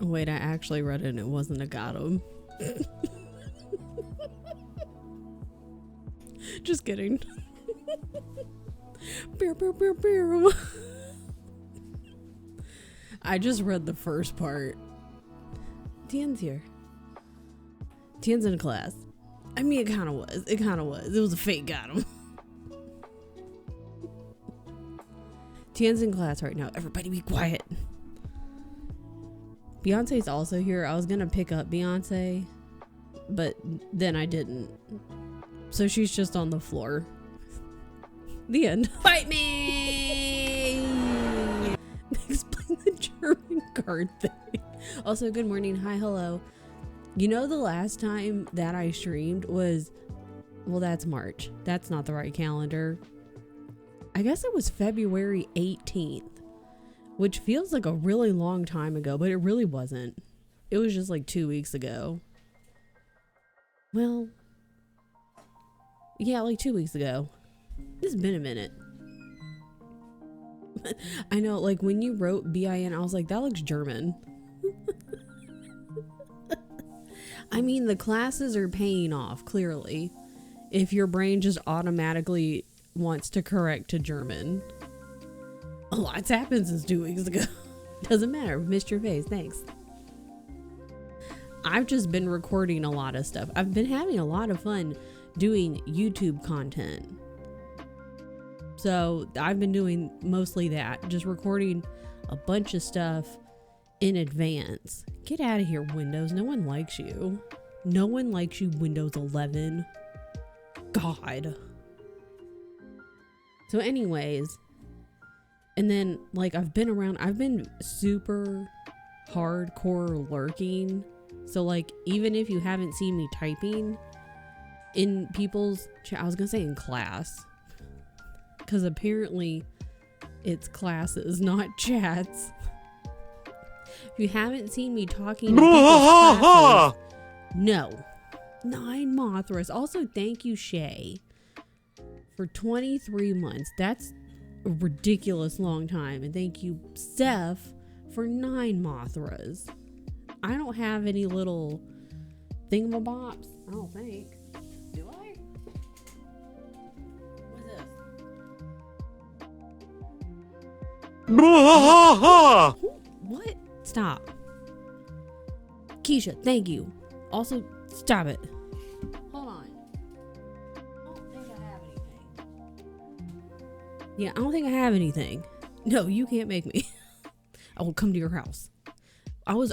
Wait, I actually read it and it wasn't a got him. Just kidding. Beer, beer, beer, beer. I just read the first part. Tien's here. Tien's in class. I mean, it kind of was. It was a fake got him. Tien's in class right now. Everybody be quiet. Beyonce's also here. I was gonna pick up Beyonce, but then I didn't. So she's just on the floor. The end. Fight me! Explain the German card thing. Also, good morning. Hi, hello. You know, the last time that I streamed was, well, that's March. That's not the right calendar. I guess it was February 18th. Which feels like a really long time ago, but it really wasn't. It was just like 2 weeks ago. Well, yeah, like 2 weeks ago. It's been a minute. I know, like when you wrote BIN, I was like, that looks German. I mean, the classes are paying off, clearly. If your brain just automatically wants to correct to German. A lot's happened since 2 weeks ago. Doesn't matter. Missed your face. Thanks. I've just been recording a lot of stuff. I've been having a lot of fun doing YouTube content. So I've been doing mostly that. Just recording a bunch of stuff in advance. Get out of here, Windows. No one likes you. No one likes you, Windows 11. God. So anyways... And then, like, I've been super hardcore lurking. So, like, even if you haven't seen me typing in people's chat, I was gonna say in class. Because apparently it's classes, not chats. If you haven't seen me talking in people's classes, no. 9 Mothras. Also, thank you, Shay, for 23 months. That's a ridiculous long time. And thank you, Steph, for 9 Mothras. I don't have any little thingamabobs. I don't think. Do I? What's this? What? Stop. Keisha, thank you. Also, stop it. Hold on. I don't think I have anything. Yeah, I don't think I have anything. No, you can't make me. I will come to your house. I was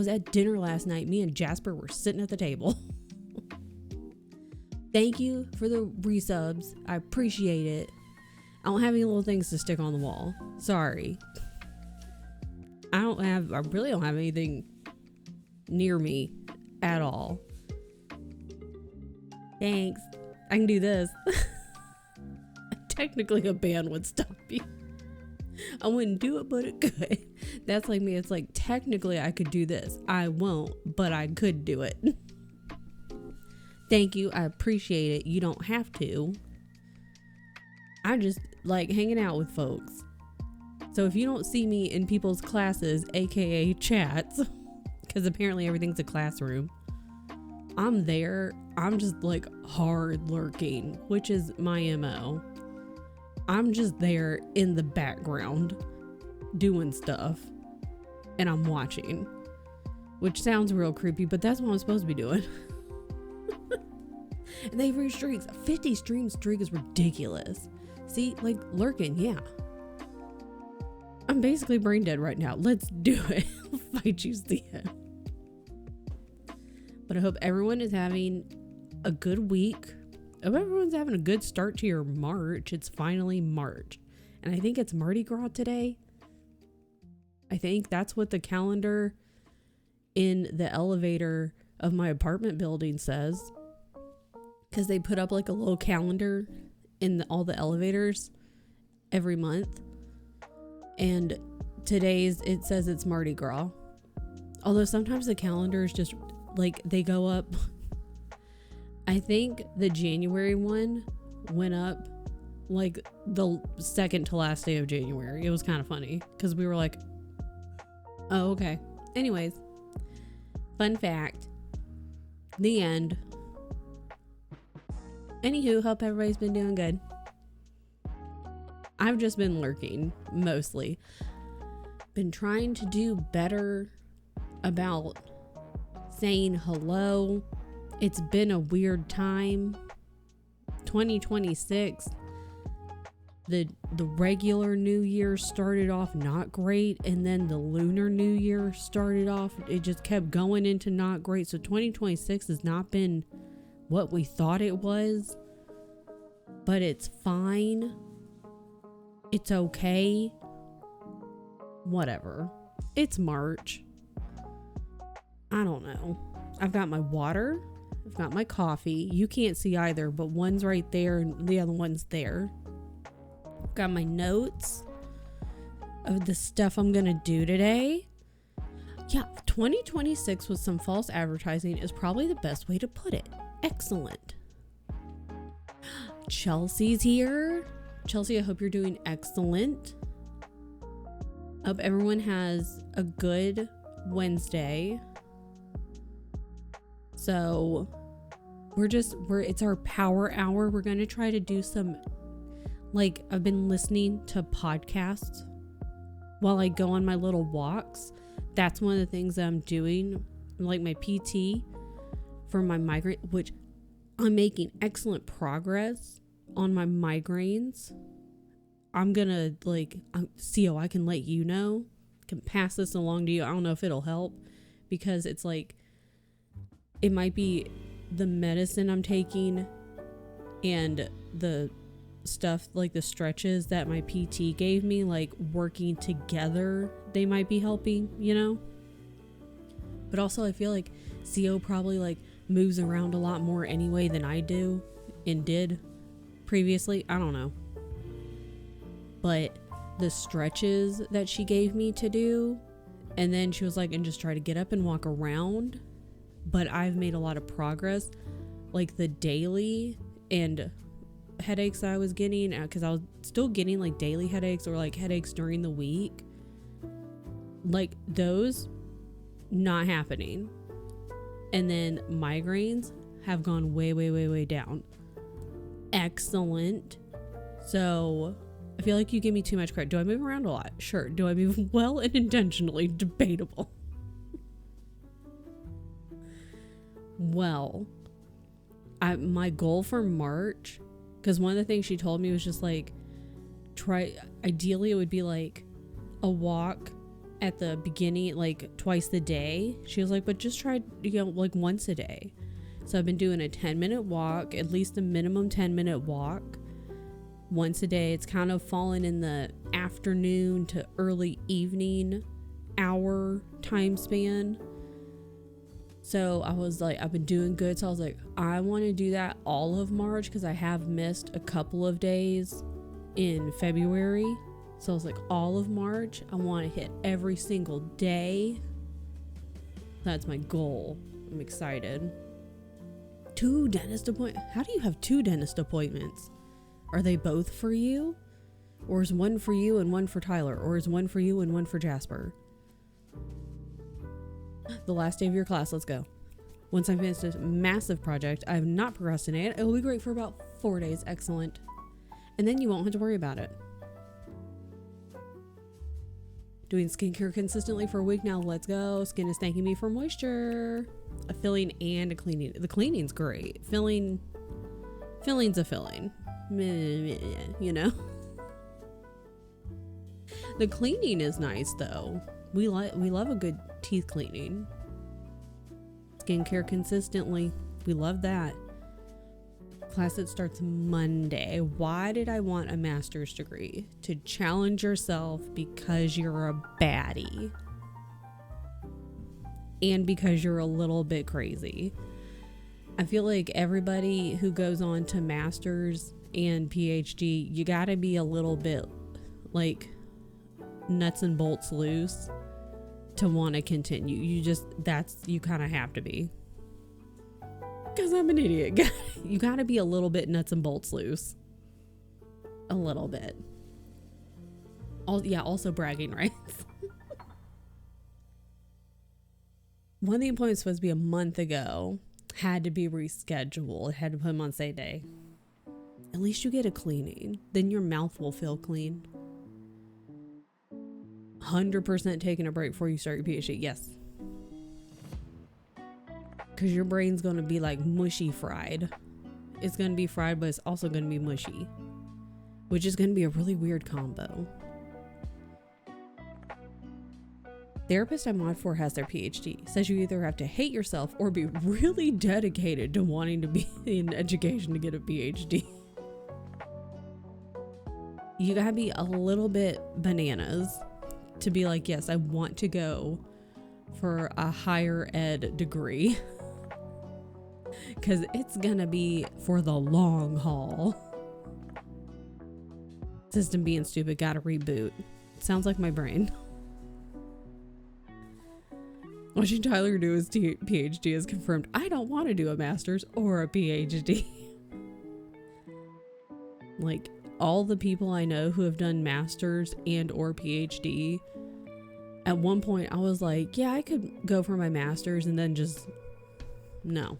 at dinner last night. Me and Jasper were sitting at the table. Thank you for the resubs. I appreciate it. I don't have any little things to stick on the wall. Sorry. I really don't have anything near me at all. Thanks. I can do this. Technically a ban would stop me. I wouldn't do it, but it could. That's like me. It's like, technically I could do this. I won't, but I could do it. Thank you. I appreciate it. You don't have to. I just like hanging out with folks. So if you don't see me in people's classes, aka chats, because apparently everything's a classroom, I'm there. I'm just like hard lurking, which is my MO. I'm just there in the background doing stuff and I'm watching, which sounds real creepy, but that's what I'm supposed to be doing. And they have free streaks. A 50 stream streak is ridiculous. See, like lurking, yeah. I'm basically brain dead right now. Let's do it. I'll fight you to the end. But I hope everyone is having a good week. I hope everyone's having a good start to your March. It's finally March. And I think it's Mardi Gras today. I think that's what the calendar in the elevator of my apartment building says. Because they put up like a little calendar in all the elevators every month. And it says it's Mardi Gras. Although sometimes the calendars just like they go up. I think the January one went up like the second to last day of January. It was kind of funny because we were like, oh, okay. Anyways, Fun fact. The end. Anywho, hope everybody's been doing good. I've just been lurking, mostly. Been trying to do better about saying hello. It's been a weird time. 2026. The regular New Year started off not great, and then the Lunar New Year started off. It just kept going into not great. So 2026 has not been what we thought it was, but it's fine. It's okay. Whatever. It's March. I don't know. I've got my water. I've got my coffee. You can't see either, but one's right there and the other one's there. Got my notes of the stuff I'm gonna do today. Yeah, 2026 with some false advertising is probably the best way to put it. Excellent. Chelsea's here. Chelsea, I hope you're doing excellent. Hope everyone has a good Wednesday. So it's our power hour. We're gonna try to do some, like, I've been listening to podcasts while I go on my little walks. That's one of the things that I'm doing, like my PT for my migraine, which I'm making excellent progress on my migraines. I'm gonna, like, CO, I can let you know, can pass this along to you. I don't know if it'll help, because it's like, it might be the medicine I'm taking and the stuff, like the stretches that my PT gave me, like, working together, they might be helping, you know. But also I feel like CO probably, like, moves around a lot more anyway than I do and did previously. I don't know, but the stretches that she gave me to do, and then she was like, and just try to get up and walk around. But I've made a lot of progress, like the daily and headaches that I was getting, because I was still getting like daily headaches or like headaches during the week, like those not happening. And then migraines have gone way down. Excellent. So I feel like you give me too much credit. Do I move around a lot? Sure. Do I move well and intentionally? Debatable. Well, my goal for March, because one of the things she told me was just like, ideally it would be like a walk at the beginning, like twice a day. She was like, but just try, like once a day. So I've been doing a 10-minute walk, at least a minimum 10-minute walk once a day. It's kind of fallen in the afternoon to early evening hour time span. So I was like, I've been doing good. So I was like, I want to do that all of March, because I have missed a couple of days in February. So I was like, all of March, I want to hit every single day. That's my goal. I'm excited. 2 dentist appointments. How do you have 2 dentist appointments? Are they both for you? Or is one for you and one for Tyler? Or is one for you and one for Jasper? The last day of your class, let's go. Once I finish this massive project, I have not procrastinated. It will be great for about 4 days. Excellent. And then you won't have to worry about it. Doing skincare consistently for a week now. Let's go. Skin is thanking me for moisture. A filling and a cleaning. The cleaning's great. Filling's a filling. You know? The cleaning is nice though. We love a good teeth cleaning. Skincare consistently. We love that. Class that starts Monday. Why did I want a master's degree? To challenge yourself because you're a baddie. And because you're a little bit crazy. I feel like everybody who goes on to master's and PhD, you gotta be a little bit like nuts and bolts loose to want to continue. You kind of have to be. Because I'm an idiot. You gotta be a little bit nuts and bolts loose. A little bit. Also bragging rights. One of the appointments was supposed to be a month ago. Had to be rescheduled. Had to put him on same day. At least you get a cleaning. Then your mouth will feel clean. 100% taking a break before you start your PhD. Yes. Because your brain's going to be like mushy fried. It's going to be fried, but it's also going to be mushy. Which is going to be a really weird combo. Therapist I'm on for has their PhD. Says you either have to hate yourself or be really dedicated to wanting to be in education to get a PhD. You gotta be a little bit bananas to be like, yes, I want to go for a higher ed degree. Because it's gonna be for the long haul. System being stupid, gotta reboot. Sounds like my brain. Watching Tyler do his PhD is confirmed. I don't want to do a master's or a PhD. Like, all the people I know who have done masters and or PhD, at one point I was like, yeah, I could go for my master's, and then just no.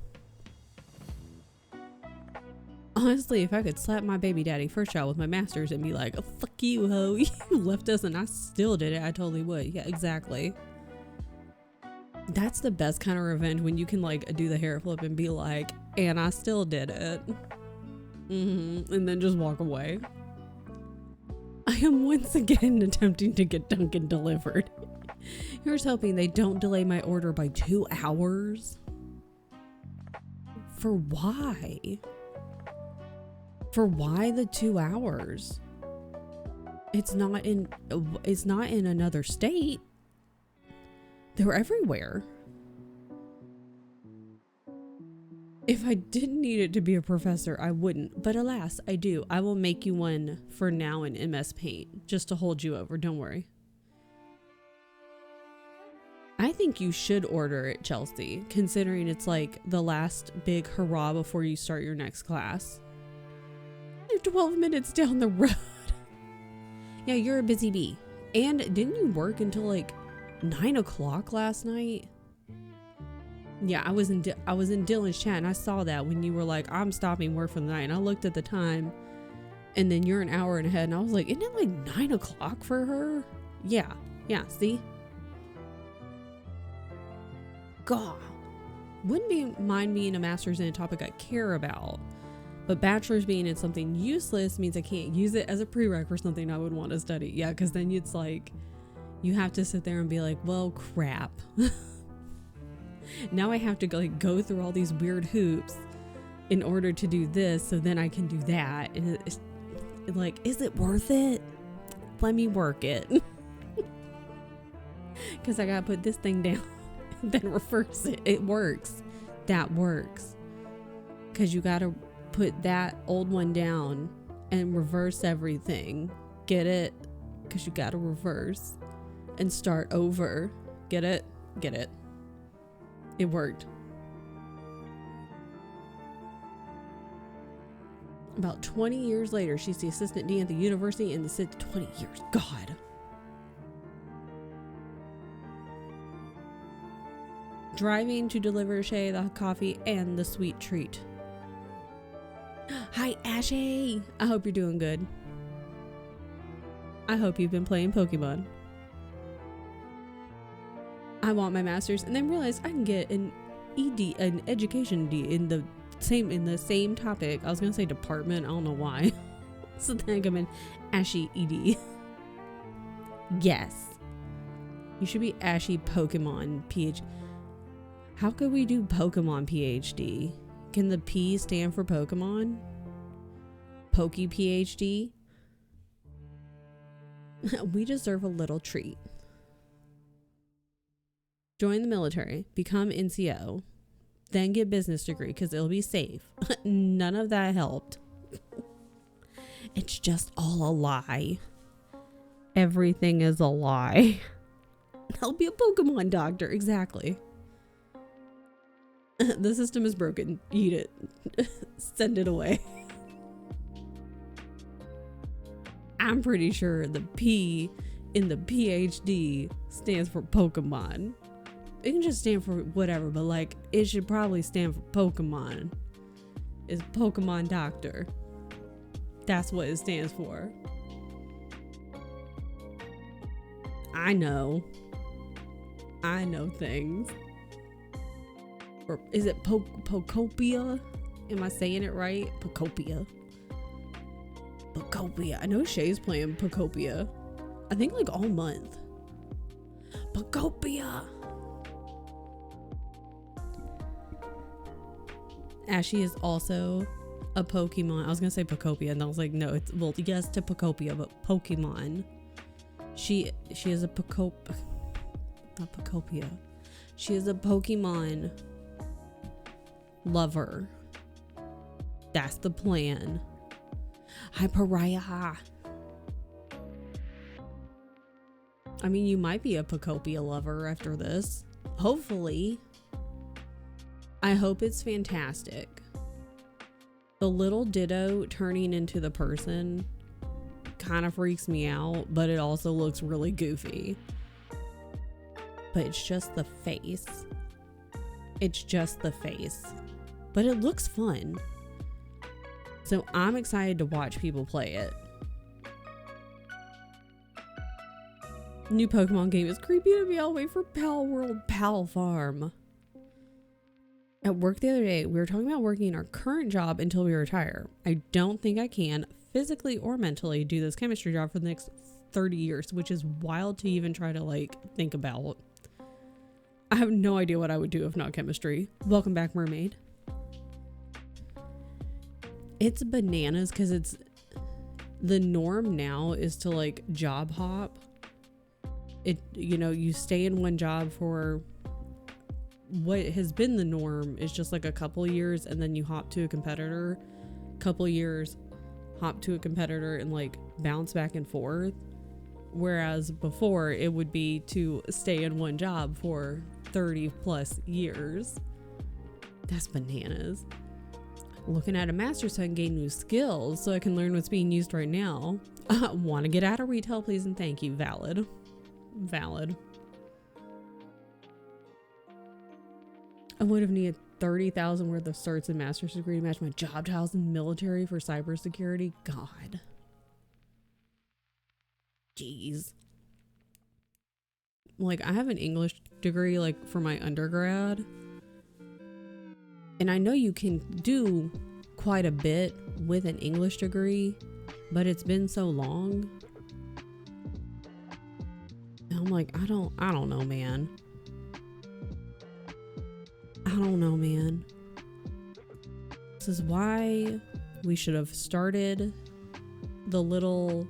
Honestly, if I could slap my baby daddy first child with my master's and be like, oh, fuck you, ho, you left us and I still did it, I totally would. Yeah, exactly. That's the best kind of revenge, when you can like do the hair flip and be like, and I still did it. And then just walk away. I am once again attempting to get Dunkin' delivered. Here's hoping they don't delay my order by 2 hours. For why? For why the 2 hours? It's not in another state. They're everywhere. If I didn't need it to be a professor, I wouldn't. But alas, I do. I will make you one for now in MS Paint, just to hold you over. Don't worry. I think you should order it, Chelsea, considering it's like the last big hurrah before you start your next class. You're 12 minutes down the road. Yeah, you're a busy bee. And didn't you work until like 9 o'clock last night? Yeah, I was in Dylan's chat and I saw that when you were like, I'm stopping work for the night, and I looked at the time and then you're an hour ahead and I was like, isn't it like 9 o'clock for her? Yeah, see? God, wouldn't mind being a master's in a topic I care about, but bachelor's being in something useless means I can't use it as a prereq for something I would want to study. Yeah, because then it's like, you have to sit there and be like, well, crap. Now I have to go through all these weird hoops in order to do this, so then I can do that. And it's like, is it worth it? Let me work it. Because I gotta put this thing down and then reverse it. It works. That works. Because you gotta put that old one down and reverse everything. Get it? Because you gotta reverse and start over. Get it? Get it. It worked. About 20 years later, she's the assistant dean at the university in the city. 20 years. God. Driving to deliver Shay the coffee and the sweet treat. Hi, Ashley. I hope you're doing good. I hope you've been playing Pokemon. I want my master's, and then realized I can get an education D in the same topic. I was gonna say department. I don't know why. So then I'm in Ashy ED. Yes, you should be Ashy Pokemon PhD. How could we do Pokemon PhD? Can the P stand for Pokemon? Poke PhD. We deserve a little treat. Join the military, become NCO, then get business degree because it'll be safe. None of that helped. It's just all a lie. Everything is a lie. I'll be a Pokemon doctor. Exactly. The system is broken. Eat it. Send it away. I'm pretty sure the P in the PhD stands for Pokemon. it can just stand for whatever, but like it should probably stand for Pokemon. It's Pokemon Doctor. That's what it stands for. I know things. Or is it Pocopia? Am I saying it right? Pocopia. I know Shay's playing Pocopia. I think like all month. Pocopia. Ashley is also a Pokemon. I was gonna say Pocopia, and I was like, no, it's well, yes to Pocopia, but Pokemon. She is a not Pocopia. She is a Pokemon lover. That's the plan. Hi, Pariah. I mean, you might be a Pocopia lover after this. Hopefully. I hope it's fantastic. The little Ditto turning into the person kind of freaks me out, but it also looks really goofy. But it's just the face. It's just the face. But it looks fun. So I'm excited to watch people play it. New Pokemon game is creepy to me. I'll wait for Pal World Pal Farm. At work the other day, we were talking about working our current job until we retire. I don't think I can physically or mentally do this chemistry job for the next 30 years, which is wild to even try to like think about. I have no idea what I would do if not chemistry. Welcome back, Mermaid. It's bananas because it's the norm now is to like job hop. It, you know, you stay in one job for what has been the norm is just like a couple years, and then you hop to a competitor, couple years, hop to a competitor, and like bounce back and forth. Whereas before it would be to stay in one job for 30 plus years. That's bananas. Looking at a master so I can gain new skills so I can learn what's being used right now. Want to get out of retail, please and thank you. Valid. I would have needed 30,000 worth of certs and master's degree to match my job titles in the military for cybersecurity. God. Jeez. Like, I have an English degree, like, for my undergrad. And I know you can do quite a bit with an English degree, but it's been so long. And I'm like, I don't know, man. I don't know, man. This is why we should have started the little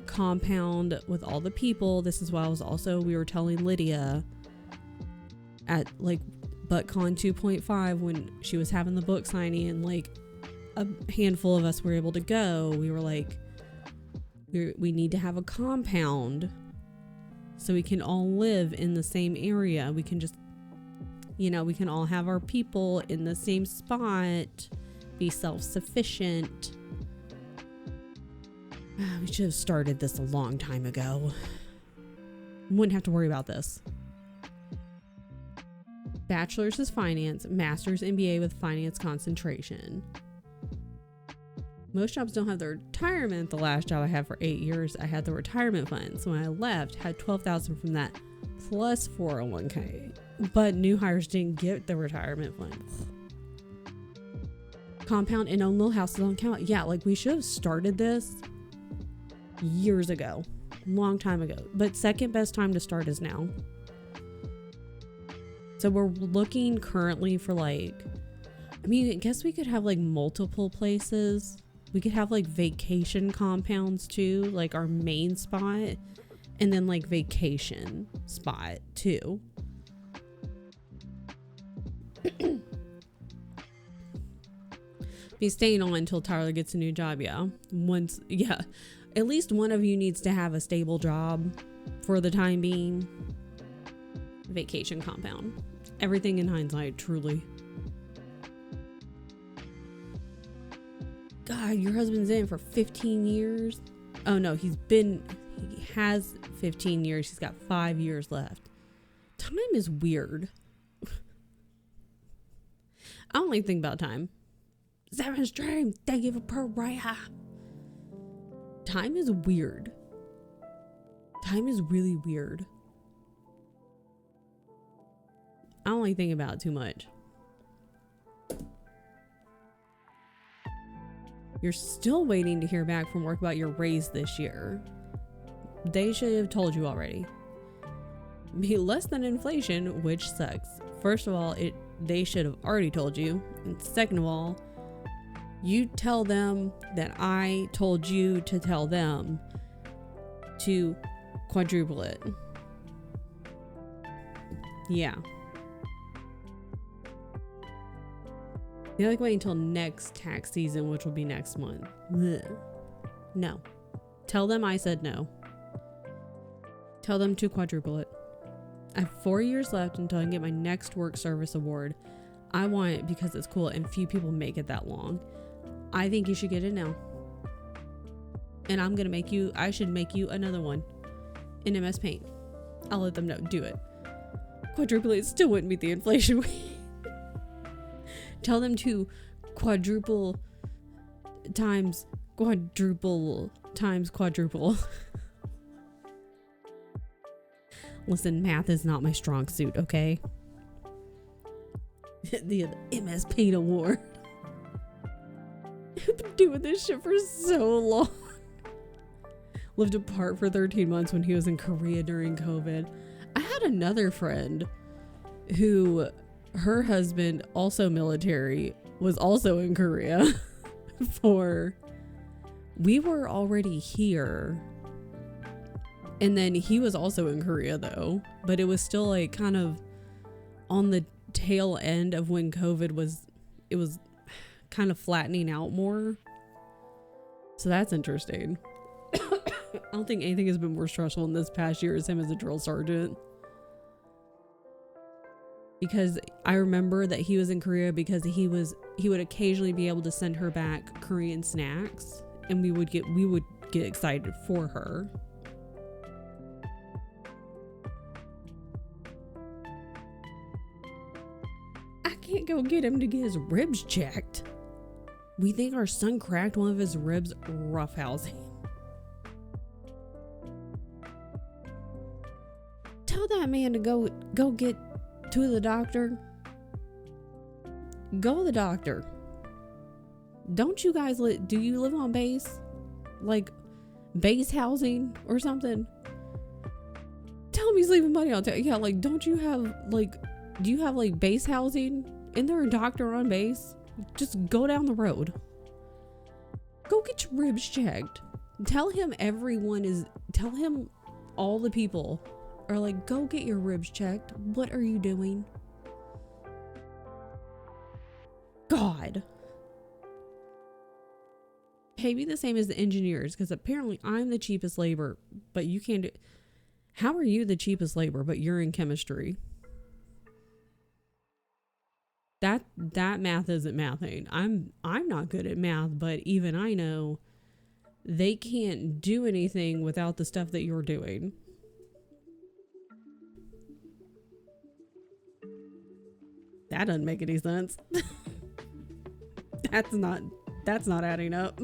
compound with all the people. This is why we were telling Lydia at like ButtCon 2.5 when she was having the book signing and like a handful of us were able to go. We were like, we need to have a compound so we can all live in the same area. We can just, you know, we can all have our people in the same spot, be self-sufficient. We should have started this a long time ago. Wouldn't have to worry about this. Bachelor's is finance, master's MBA with finance concentration. Most jobs don't have the retirement. The last job I had for 8 years, I had the retirement fund. So when I left, had $12,000 from that plus 401k. But new hires didn't get the retirement fund. Compound and own little houses on count. Yeah, like we should have started this years ago, long time ago. But second best time to start is now. So we're looking currently for like, I mean, I guess we could have like multiple places. We could have like vacation compounds too, like our main spot, and then like vacation spot too. Be staying on until Tyler gets a new job. Yeah. At least one of you needs to have a stable job for the time being. Vacation compound. Everything in hindsight, truly. God, your husband's in for 15 years. Oh no, he has 15 years. He's got 5 years left. Time is weird. I don't like thinking about time. Seven stream, thank you for pariah. Time is weird. Time is really weird. I don't like thinking about it too much. You're still waiting to hear back from work about your raise this year. They should have told you already. Be less than inflation, which sucks. First of all, they should have already told you. And second of all, you tell them that I told you to tell them to quadruple it. Yeah. You're like waiting until next tax season, which will be next month. Ugh. No. Tell them I said no. Tell them to quadruple it. I have 4 years left until I can get my next work service award. I want it because it's cool and few people make it that long. I think you should get it now. And I should make you another one in MS Paint. I'll let them know. Do it. Quadruple it still wouldn't beat the inflation rate. Tell them to quadruple times quadruple. Listen, math is not my strong suit, okay? the MS Paint Award. I've been doing this shit for so long. Lived apart for 13 months when he was in Korea during COVID. I had another friend who, her husband, also military, was also in Korea we were already here. And then he was also in Korea though, but it was still like kind of on the tail end of when COVID was kind of flattening out more. So that's interesting. I don't think anything has been more stressful in this past year as him as a drill sergeant. Because I remember that he was in Korea because he would occasionally be able to send her back Korean snacks, and we would get excited for her. I can't go get him to get his ribs checked. We think our son cracked one of his ribs roughhousing. Tell that man to go get to the doctor. Go to the doctor. Don't you guys do you live on base? Like base housing or something? Tell him he's leaving money on table. Yeah, like do you have like base housing? Isn't there a doctor on base? Just go down the road. Go get your ribs checked. Tell him all the people are like, go get your ribs checked. What are you doing? God. Pay me the same as the engineers, because apparently I'm the cheapest labor, but you can't do. How are you the cheapest labor, but you're in chemistry? That math isn't mathing. I'm not good at math, but even I know they can't do anything without the stuff that you're doing. That doesn't make any sense. That's not adding up.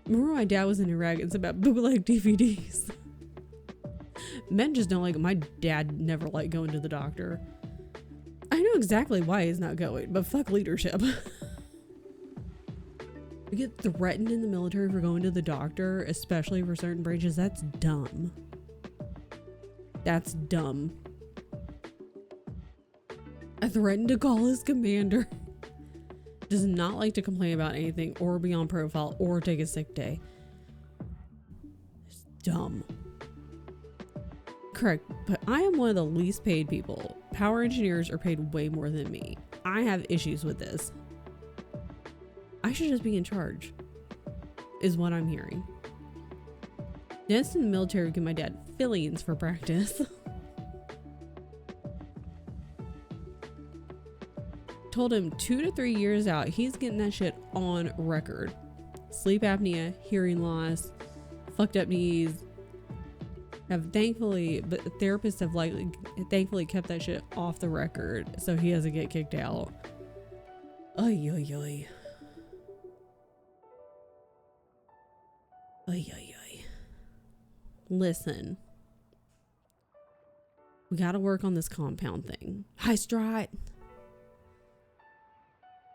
Remember my dad was in Iraq, it's about bootleg DVDs. Men just don't like it. My dad never liked going to the doctor. I know exactly why he's not going, but fuck leadership. We get threatened in the military for going to the doctor, especially for certain branches. That's dumb. That's dumb. I threatened to call his commander. Does not like to complain about anything or be on profile or take a sick day. It's dumb. Correct, but I am one of the least paid people. Power engineers are paid way more than me. I have issues with this. I should just be in charge, is what I'm hearing. Next in the military would give my dad fillings for practice. Told him 2 to 3 years out, he's getting that shit on record. Sleep apnea, hearing loss, fucked up knees. have thankfully, but therapists have like thankfully kept that shit off the record so he doesn't get kicked out. Oy, oy, oy. Oy, oy, oy. Listen. We gotta work on this compound thing. Hi, Strat.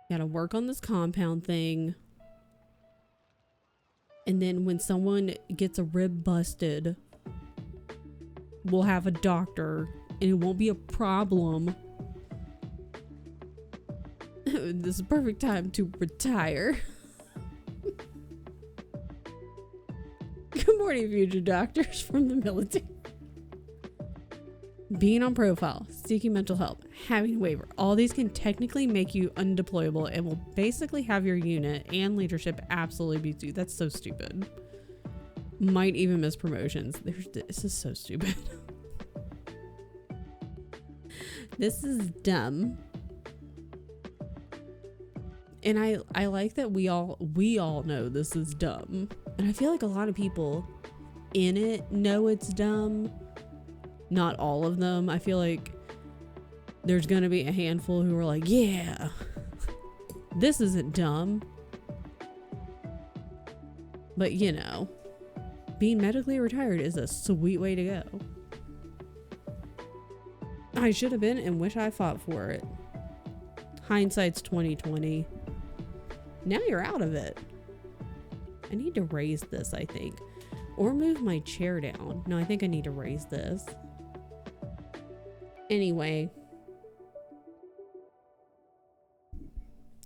Gotta work on this compound thing. And then when someone gets a rib busted, we'll have a doctor and it won't be a problem. This is a perfect time to retire. Good morning, future doctors from the military. Being on profile, seeking mental help, having a waiver, all these can technically make you undeployable and will basically have your unit and leadership absolutely beat you. That's so stupid. Might even miss promotions. This is so stupid. This is dumb. And I like that we all know this is dumb. And I feel like a lot of people in it know it's dumb. Not all of them. I feel like there's gonna be a handful who are like, yeah, this isn't dumb. But you know, being medically retired is a sweet way to go. I should have been and wish I fought for it. Hindsight's 2020. Now you're out of it. I need to raise this, I think. Or move my chair down. No, I think I need to raise this. Anyway.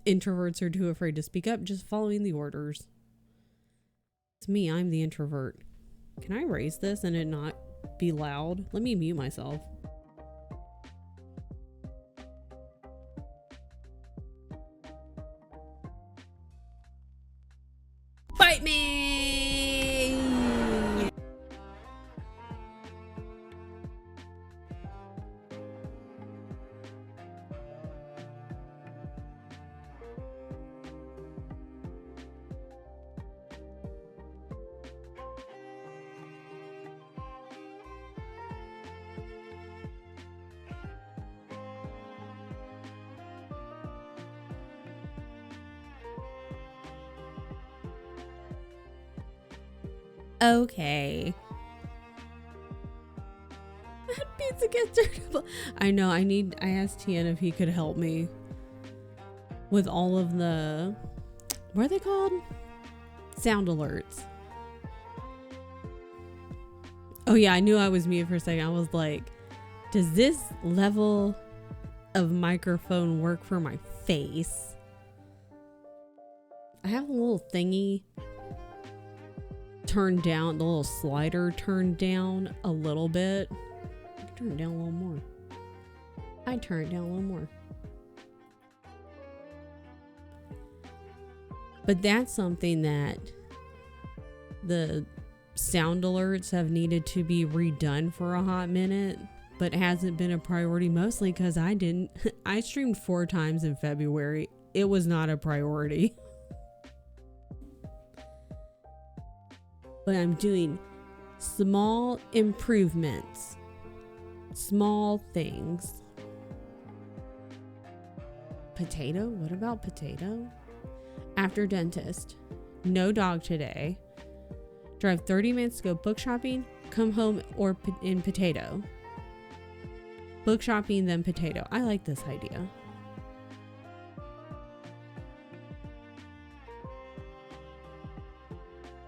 Introverts are too afraid to speak up, just following the orders. It's me, I'm the introvert. Can I raise this and it not be loud? Let me mute myself. Bite me! Okay. That Pizzacat turnable. I know, I asked Tian if he could help me with all of the, what are they called? Sound alerts. Oh yeah, I knew I was muted for a second. I was like, does this level of microphone work for my face? I have a little thingy turned down, the little slider turned down a little bit. I can turn it down a little more. I turn it down a little more. But that's something that the sound alerts have needed to be redone for a hot minute, but hasn't been a priority, mostly because I streamed 4 times in February. It was not a priority. But I'm doing small improvements, small things. Potato? What about potato? After dentist, no dog today. Drive 30 minutes to go book shopping, come home or in potato. Book shopping, then potato. I like this idea.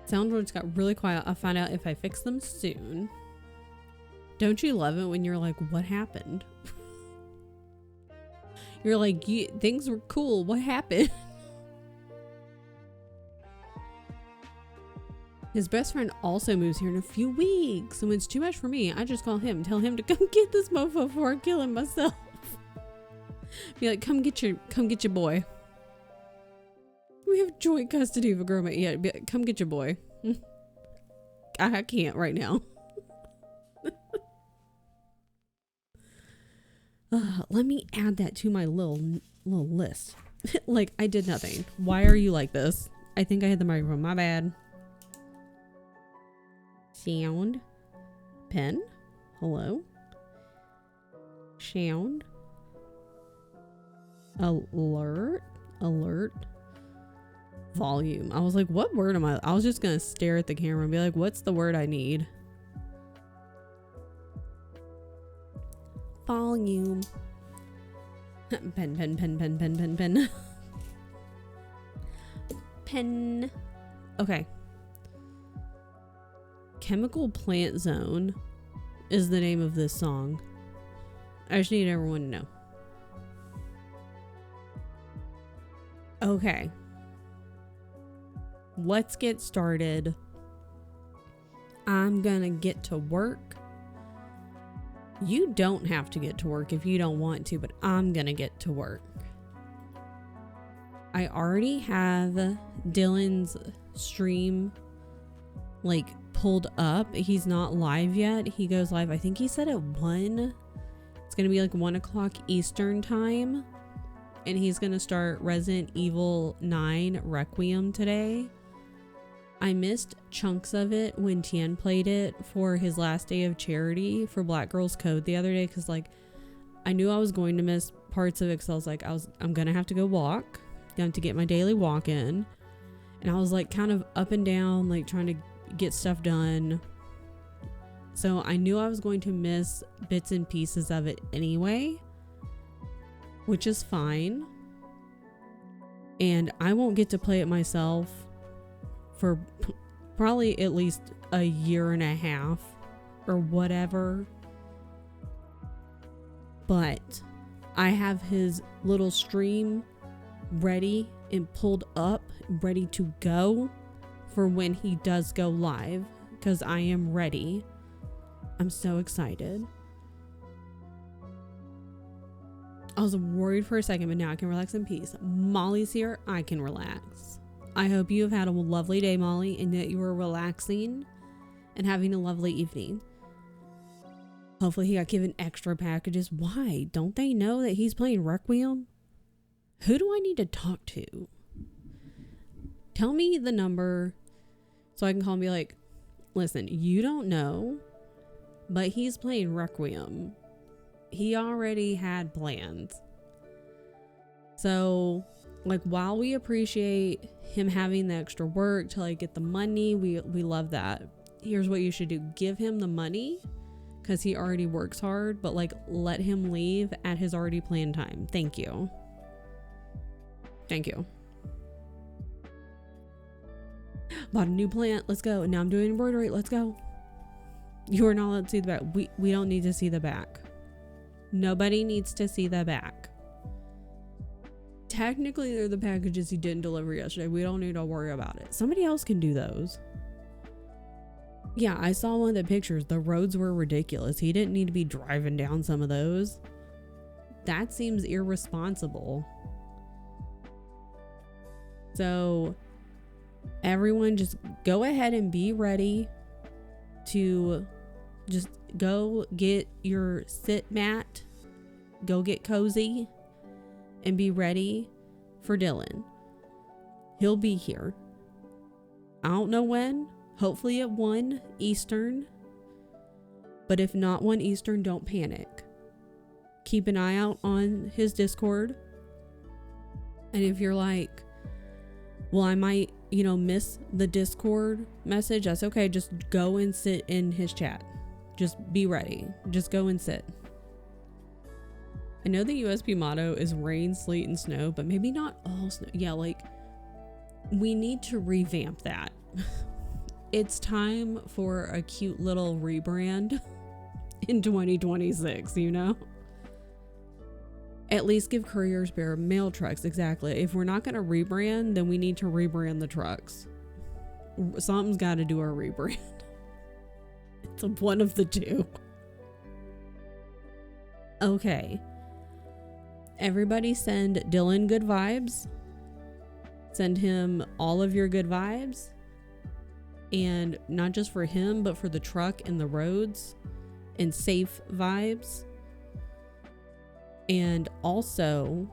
Sound words got really quiet. I'll find out if I fix them soon. Don't you love it when you're like, what happened? You're like, things were cool. What happened? His best friend also moves here in a few weeks. So when it's too much for me, I just call him and tell him to come get this mofo before I kill him myself. Be like, come get your boy. We have joint custody of a girl, mate. Yeah, come get your boy. I can't right now. Let me add that to my little list. Like, I did nothing. Why are you like this? I think I hit the microphone. My bad. Sound. Pen? Hello? Sound? Alert? Alert? Volume. I was like, what word am I was just gonna stare at the camera and be like, what's the word I need? Volume. Pen. Pen. Okay. Chemical Plant Zone is the name of this song. I just need everyone to know. Okay. Let's get started. I'm gonna get to work. You don't have to get to work if you don't want to, but I'm gonna get to work. I already have Dylan's stream like pulled up. He's not live yet. He goes live, I think he said at 1. It's gonna be like 1 o'clock Eastern time. And he's gonna start Resident Evil 9 Requiem today. I missed chunks of it when Tian played it for his last day of charity for Black Girls Code the other day, because like I knew I was going to miss parts of it, because I was like I'm gonna have to go walk, going to get my daily walk in, and I was like kind of up and down, like trying to get stuff done. So I knew I was going to miss bits and pieces of it anyway, which is fine. And I won't get to play it myself for probably at least a year and a half or whatever. But I have his little stream ready and pulled up, ready to go for when he does go live, because I am ready. I'm so excited. I was worried for a second, but now I can relax in peace. Molly's here. I can relax. I hope you have had a lovely day, Molly, and that you are relaxing and having a lovely evening. Hopefully he got given extra packages. Why? Don't they know that he's playing Requiem? Who do I need to talk to? Tell me the number so I can call and be like, listen, you don't know, but he's playing Requiem. He already had plans. So, like, while we appreciate him having the extra work to like get the money, we love that. Here's what you should do. Give him the money because he already works hard, but like let him leave at his already planned time. Thank you. Thank you. Bought a new plant. Let's go. And now I'm doing embroidery. Let's go. You are not allowed to see the back. We don't need to see the back. Nobody needs to see the back. Technically, they're the packages he didn't deliver yesterday. We don't need to worry about it. Somebody else can do those. Yeah, I saw one of the pictures. The roads were ridiculous. He didn't need to be driving down some of those. That seems irresponsible. So, everyone just go ahead and be ready to just go get your sit mat, go get cozy, and be ready for Dylan. He'll be here. I don't know when. Hopefully at 1 Eastern. But if not 1 Eastern, don't panic. Keep an eye out on his Discord. And if you're like, well, I might, miss the Discord message, that's okay. Just go and sit in his chat. Just be ready. Just go and sit. I know the USP motto is rain, sleet, and snow, but maybe not all snow. Yeah, like, we need to revamp that. It's time for a cute little rebrand in 2026, At least give couriers better mail trucks. Exactly. If we're not going to rebrand, then we need to rebrand the trucks. Something's got to do our rebrand. It's one of the two. Okay. Everybody send Dylan good vibes. Send him all of your good vibes. And not just for him, but for the truck and the roads. And safe vibes. And also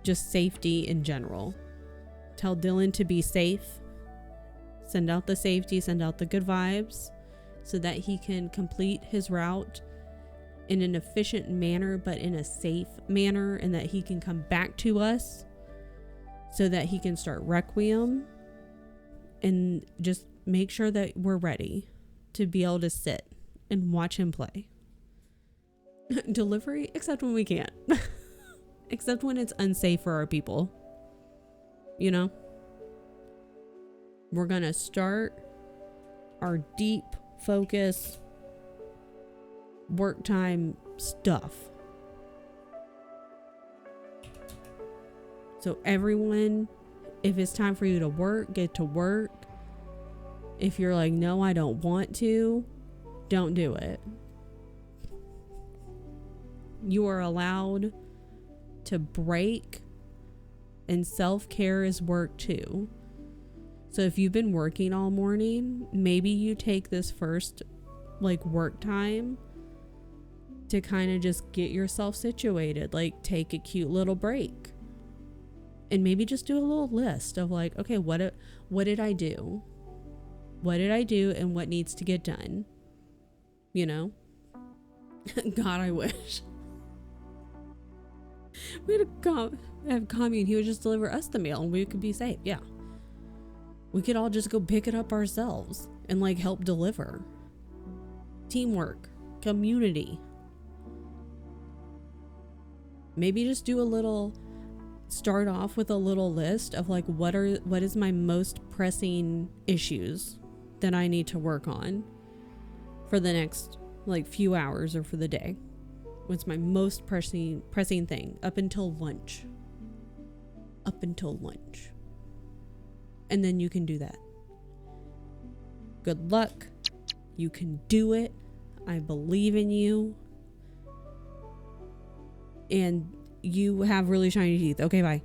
just safety in general. Tell Dylan to be safe. Send out the safety, send out the good vibes. so that he can complete his route in an efficient manner, but in a safe manner, and that he can come back to us so that he can start Requiem, and just make sure that we're ready to be able to sit and watch him play. Delivery, except when we can't. Except when it's unsafe for our people. You know? We're gonna start our deep focus work time stuff. So everyone, if it's time for you to work, get to work. If you're like, no, I don't want to, don't do it. You are allowed to break, and self-care is work too. So if you've been working all morning, maybe you take this first work time to kind of just get yourself situated, take a cute little break. And maybe just do a little list of okay, what did I do? What did I do and what needs to get done? You know? God, I wish. We had have commune. He would just deliver us the mail and we could be safe. Yeah. We could all just go pick it up ourselves and help deliver. Teamwork. Community. Maybe just start off with a little list of what is my most pressing issues that I need to work on for the next few hours or for the day. What's my most pressing thing up until lunch? And then you can do that. Good luck. You can do it. I believe in you. And you have really shiny teeth. Okay, bye.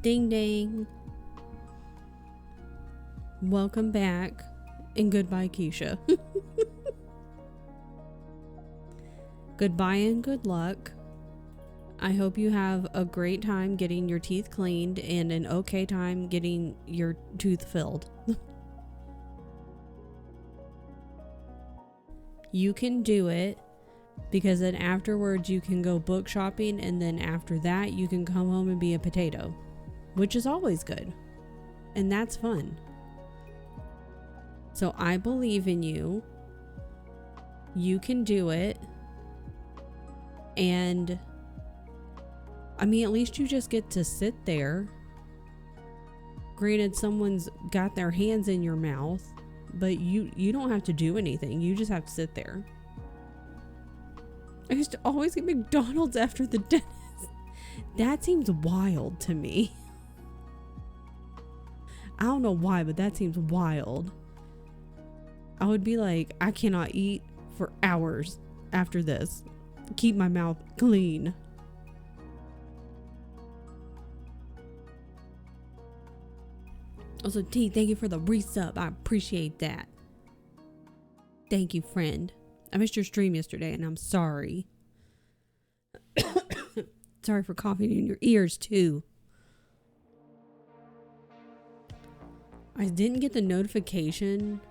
Ding ding. Welcome back and goodbye, Keisha. Goodbye and good luck. I hope you have a great time getting your teeth cleaned and an okay time getting your tooth filled. You can do it, because then afterwards you can go book shopping, and then after that you can come home and be a potato, which is always good. And that's fun. So I believe in you. You can do it. And I mean, at least you just get to sit there. Granted, someone's got their hands in your mouth, but you don't have to do anything. You just have to sit there. I used to always get McDonald's after the dentist. That seems wild to me. I don't know why, but that seems wild. I would be like, I cannot eat for hours after this. Keep my mouth clean. Also, T, thank you for the resub. I appreciate that. Thank you, friend. I missed your stream yesterday, and I'm sorry. Sorry for coughing in your ears, too. I didn't get the notification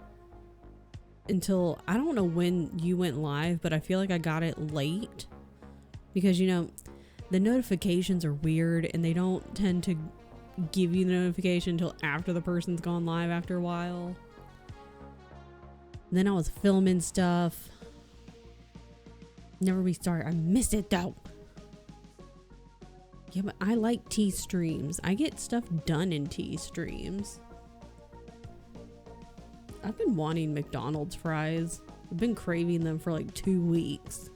until, I don't know when you went live, but I feel like I got it late. Because, you know, the notifications are weird, and they don't tend to give you the notification until after the person's gone live after a while. And then I was filming stuff. Never restart. I miss it though. Yeah, but I like T streams. I get stuff done in T streams. I've been wanting McDonald's fries. I've been craving them for like 2 weeks.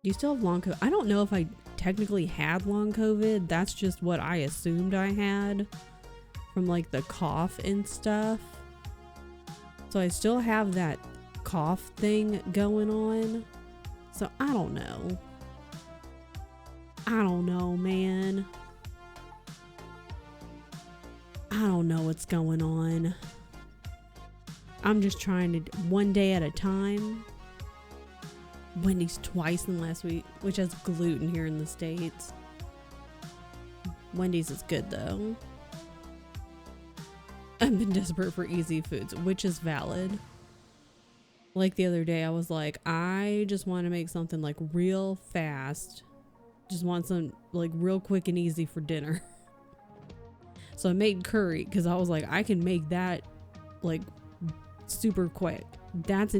Do you still have long COVID? I don't know if I technically had long COVID. That's just what I assumed I had from like the cough and stuff. So I still have that cough thing going on. So I don't know. I don't know, man. I don't know what's going on. I'm just trying to one day at a time. Wendy's twice in the last week, which has gluten here in the States. Wendy's is good though. I've been desperate for easy foods, which is valid. Like the other day, I was like, I just want to make something like real fast. Just want some like real quick and easy for dinner. So I made curry because I was like, I can make that like super quick. That's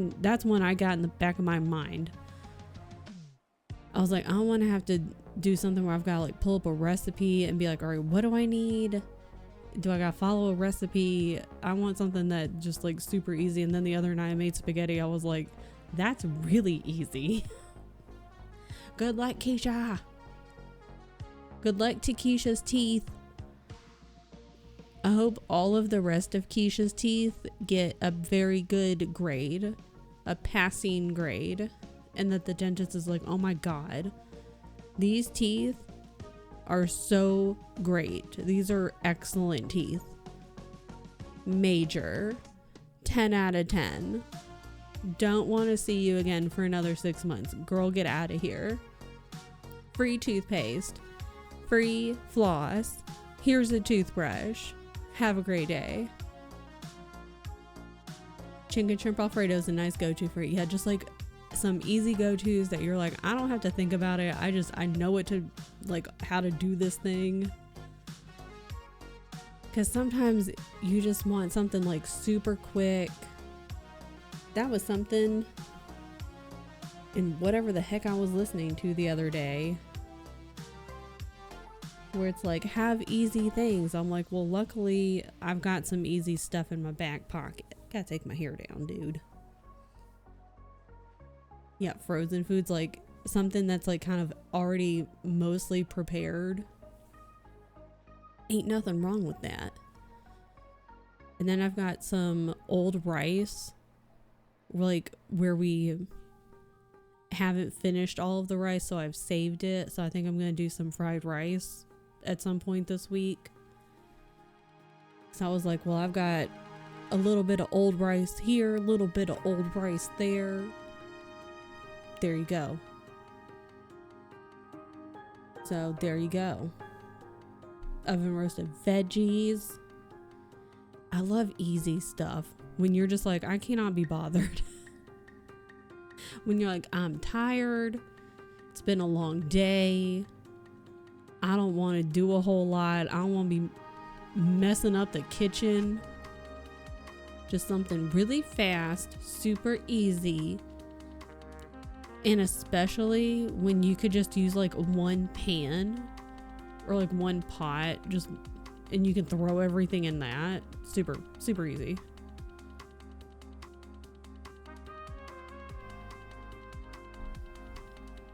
one I got in the back of my mind. I was like, I don't want to have to do something where I've got to like pull up a recipe and be like, all right, what do I need? Do I got to follow a recipe? I want something that just like super easy. And then the other night I made spaghetti. I was like, that's really easy. Good luck, Keisha. Good luck to Keisha's teeth. I hope all of the rest of Keisha's teeth get a very good grade, a passing grade, and that the dentist is like, oh my God, these teeth are so great. These are excellent teeth. major, 10 out of 10. Don't want to see you again for another 6 months. Girl, get out of here. Free toothpaste, free floss. Here's a toothbrush. Have a great day. Chicken shrimp Alfredo is a nice go-to for you. Yeah, just like some easy go-tos that you're like, I don't have to think about it. I know what to, like, how to do this thing. Because sometimes you just want something like super quick. That was something in whatever the heck I was listening to the other day, where it's like, have easy things. I'm like, well, luckily I've got some easy stuff in my back pocket. Gotta take my hair down, dude. Yeah, frozen foods, like something that's like kind of already mostly prepared. Ain't nothing wrong with that. And then I've got some old rice, like where we haven't finished all of the rice, so I've saved it. So I think I'm gonna do some fried rice at some point this week. So I was like, well, I've got a little bit of old rice here, a little bit of old rice there. There you go. So there you go. Oven roasted veggies. I love easy stuff. When you're just like, I cannot be bothered. When you're like, I'm tired. It's been a long day. I don't want to do a whole lot. I don't want to be messing up the kitchen. Just something really fast, super easy. And especially when you could just use like one pan or like one pot, just, and you can throw everything in that. Super, super easy.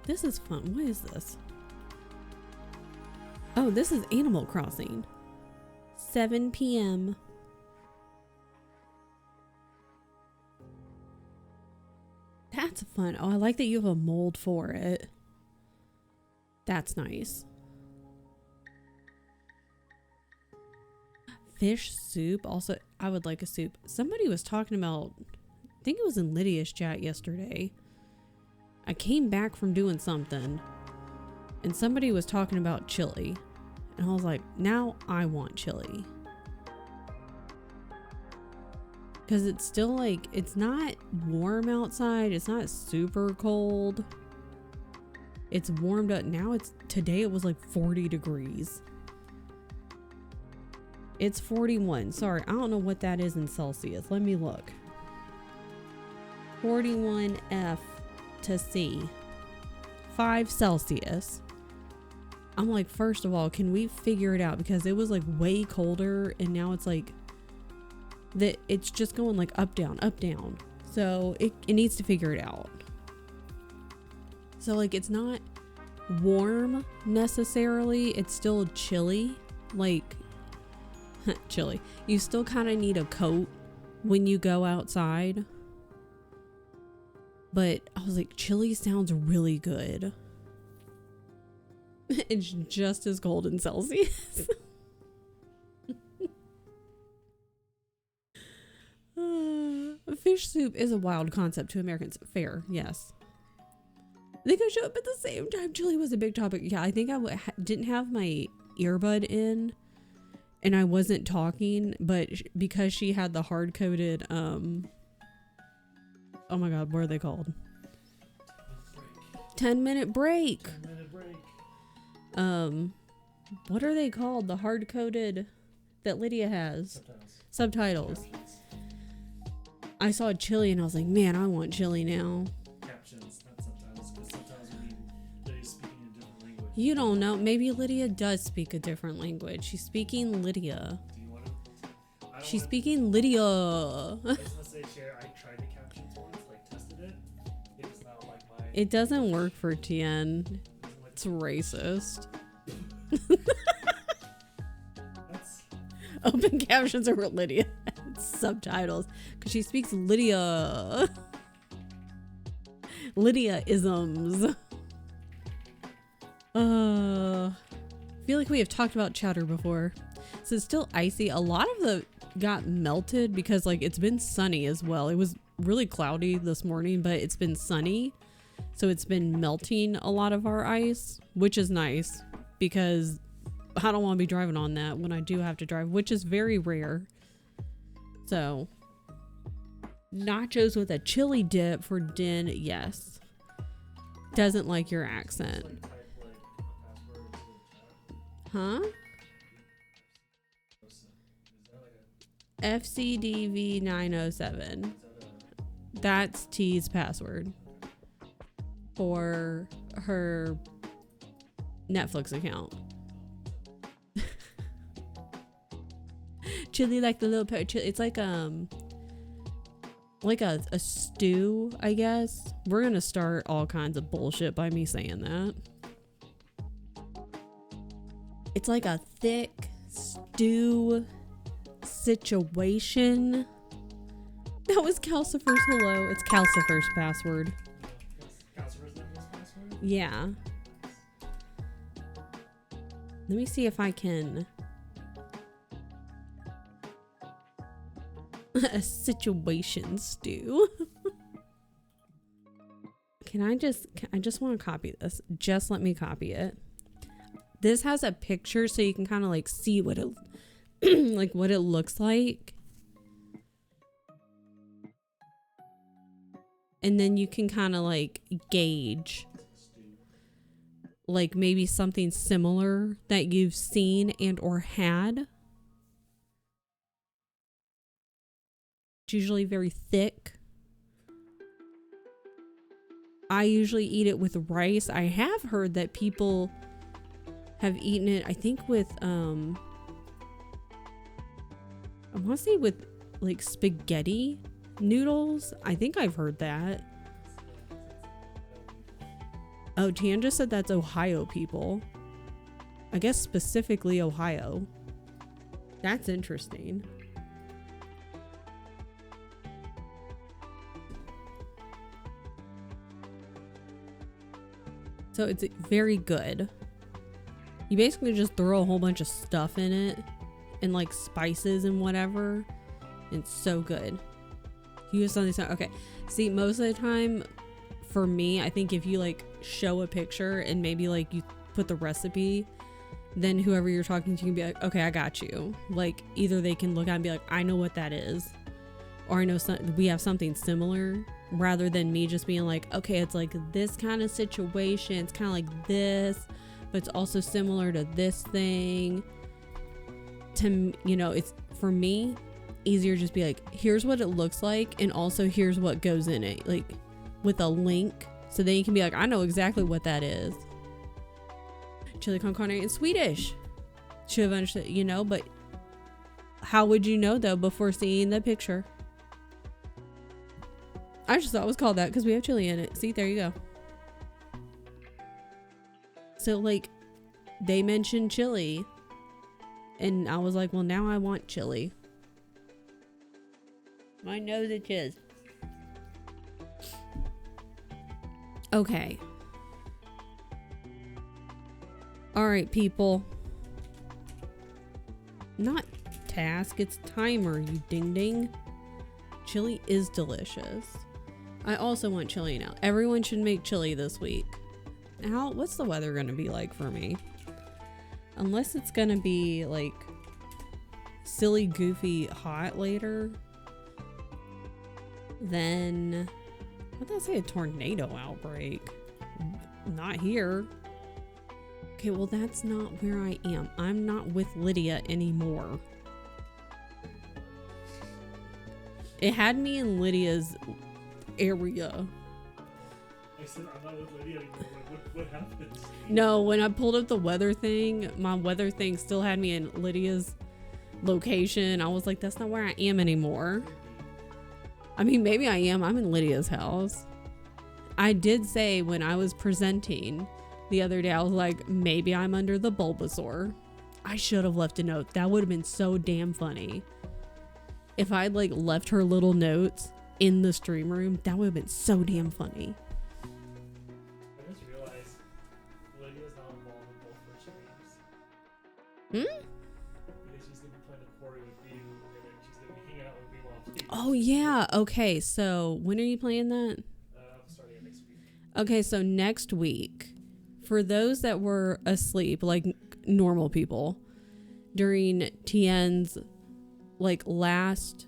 This is fun. What is this? Oh, this is Animal Crossing. 7 p.m. That's fun. Oh, I like that you have a mold for it. That's nice. Fish soup. Also, I would like a soup. Somebody was talking about, I think it was in Lydia's chat yesterday. I came back from doing something and somebody was talking about chili. And I was like, now I want chili. Because it's still like, it's not warm outside. It's not super cold. It's warmed up. Now today it was like 40 degrees. It's 41. Sorry, I don't know what that is in Celsius. Let me look. 41 F to C. 5 Celsius. I'm like, first of all, can we figure it out? Because it was like way colder and now it's like that it's just going like up, down, up, down. So it needs to figure it out. So like, it's not warm necessarily. It's still chilly, like chilly. You still kind of need a coat when you go outside. But I was like, chili sounds really good. It's just as cold in Celsius. Fish soup is a wild concept to Americans. Fair, yes. They could show up at the same time. Chili was a big topic. Yeah, I think I didn't have my earbud in and I wasn't talking, but because she had the hard-coded, oh my god, what are they called? 10-minute break. 10-minute break. What are they called? The hard-coded that Lydia has. Subtitles. I saw chili and I was like, man, I want chili now. Captions, not subtitles, because subtitles would mean Lydia speaking a different language. You don't know. Maybe Lydia does speak a different language. She's speaking Lydia. Do you want to? She's speaking Lydia. I was gonna say, share. I tried to caption once, like tested it. It is not like my. It doesn't work for Tien. It's racist. Open captions are for Lydia. Subtitles. Because she speaks Lydia. Lydia-isms. I feel like we have talked about chowder before. So it's still icy. A lot of the got melted because like it's been sunny as well. It was really cloudy this morning, but it's been sunny. So it's been melting a lot of our ice, which is nice because I don't want to be driving on that when I do have to drive, which is very rare. So nachos with a chili dip for din, yes. Doesn't like your accent. Huh? FCDV 907. That's T's password for her Netflix account. Chili like the little chili. It's like a stew, I guess. We're gonna start all kinds of bullshit by me saying that. It's like a thick stew situation. That was Calcifer's hello. It's Calcifer's password. Calcifer's Netflix password? Yeah. Let me see if I can. A situation stew. I just want to copy this. Just let me copy it. This has a picture so you can kind of like see what it like what it looks like. And then you can kind of like gauge like maybe something similar that you've seen and or had. It's usually very thick. I usually eat it with rice. I have heard that people have eaten it, I think with I want to say with like spaghetti noodles. I think I've heard that. Oh, Tan just said that's Ohio people. I guess specifically Ohio. That's interesting. So it's very good. You basically just throw a whole bunch of stuff in it and like spices and whatever. It's so good. You have something. Okay. See, most of the time for me, I think if you like show a picture and maybe like you put the recipe, then whoever you're talking to can be like, okay, I got you. Like either they can look at it and be like, I know what that is. Or I know we have something similar, rather than me just being like, okay, it's like this kind of situation. It's kind of like this, but it's also similar to this thing. It's for me easier just be like, here's what it looks like, and also here's what goes in it, like with a link, so then you can be like, I know exactly what that is. Chili con carne in Swedish. Should have understood, but how would you know though before seeing the picture? I just thought it was called that because we have chili in it. See, there you go. So like they mentioned chili and I was like, well, now I want chili. I know it is. Okay. All right, people. Not task, it's timer, you ding ding. Chili is delicious. I also want chili now. Everyone should make chili this week. What's the weather gonna be like for me? Unless it's gonna be like silly, goofy, hot later. Then, what did I say? A tornado outbreak? Not here. Okay, well that's not where I am. I'm not with Lydia anymore. It had me in Lydia's area. I said I'm not with Lydia anymore. Like, what happened? No, when I pulled up the weather thing, my weather thing still had me in Lydia's location. I was like, that's not where I am anymore. I mean, maybe I am. I'm in Lydia's house. I did say when I was presenting the other day, I was like, maybe I'm under the Bulbasaur. I should have left a note. That would have been so damn funny. If I'd like left her little notes in the stream room, that would have been so damn funny. I just realized Lydia's not involved in both her streams. Because Corey with you, and then she's gonna be hanging out with me while I'm playing. Oh yeah. Okay. So when are you playing that? Starting next week. Okay. So next week, for those that were asleep, like normal people, during TN's like last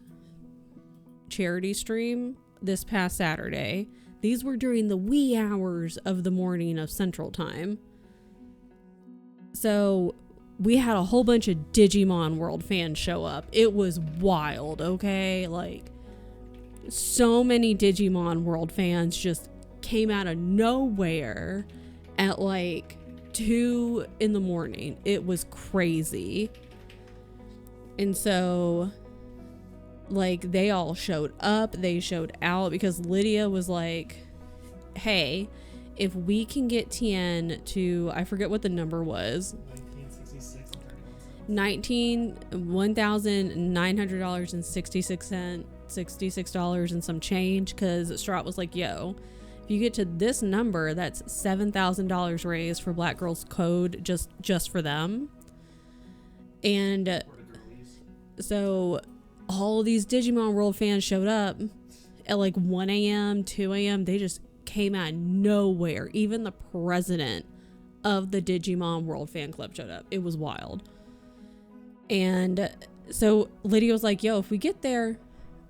charity stream this past Saturday, these were during the wee hours of the morning of Central Time. So we had a whole bunch of Digimon World fans show up. It was wild, okay? Like, so many Digimon World fans just came out of nowhere at like 2 in the morning. It was crazy. And so, like, they all showed up, they showed out, because Lydia was like, hey, if we can get Tien to, I forget what the number was, $1,900.66, $66 and some change, because Strat was like, yo, if you get to this number, that's $7,000 raised for Black Girls Code, just for them. And so all of these Digimon World fans showed up at like 1 a.m., 2 a.m. They just came out of nowhere. Even the president of the Digimon World Fan Club showed up. It was wild. And so Lydia was like, yo, if we get there,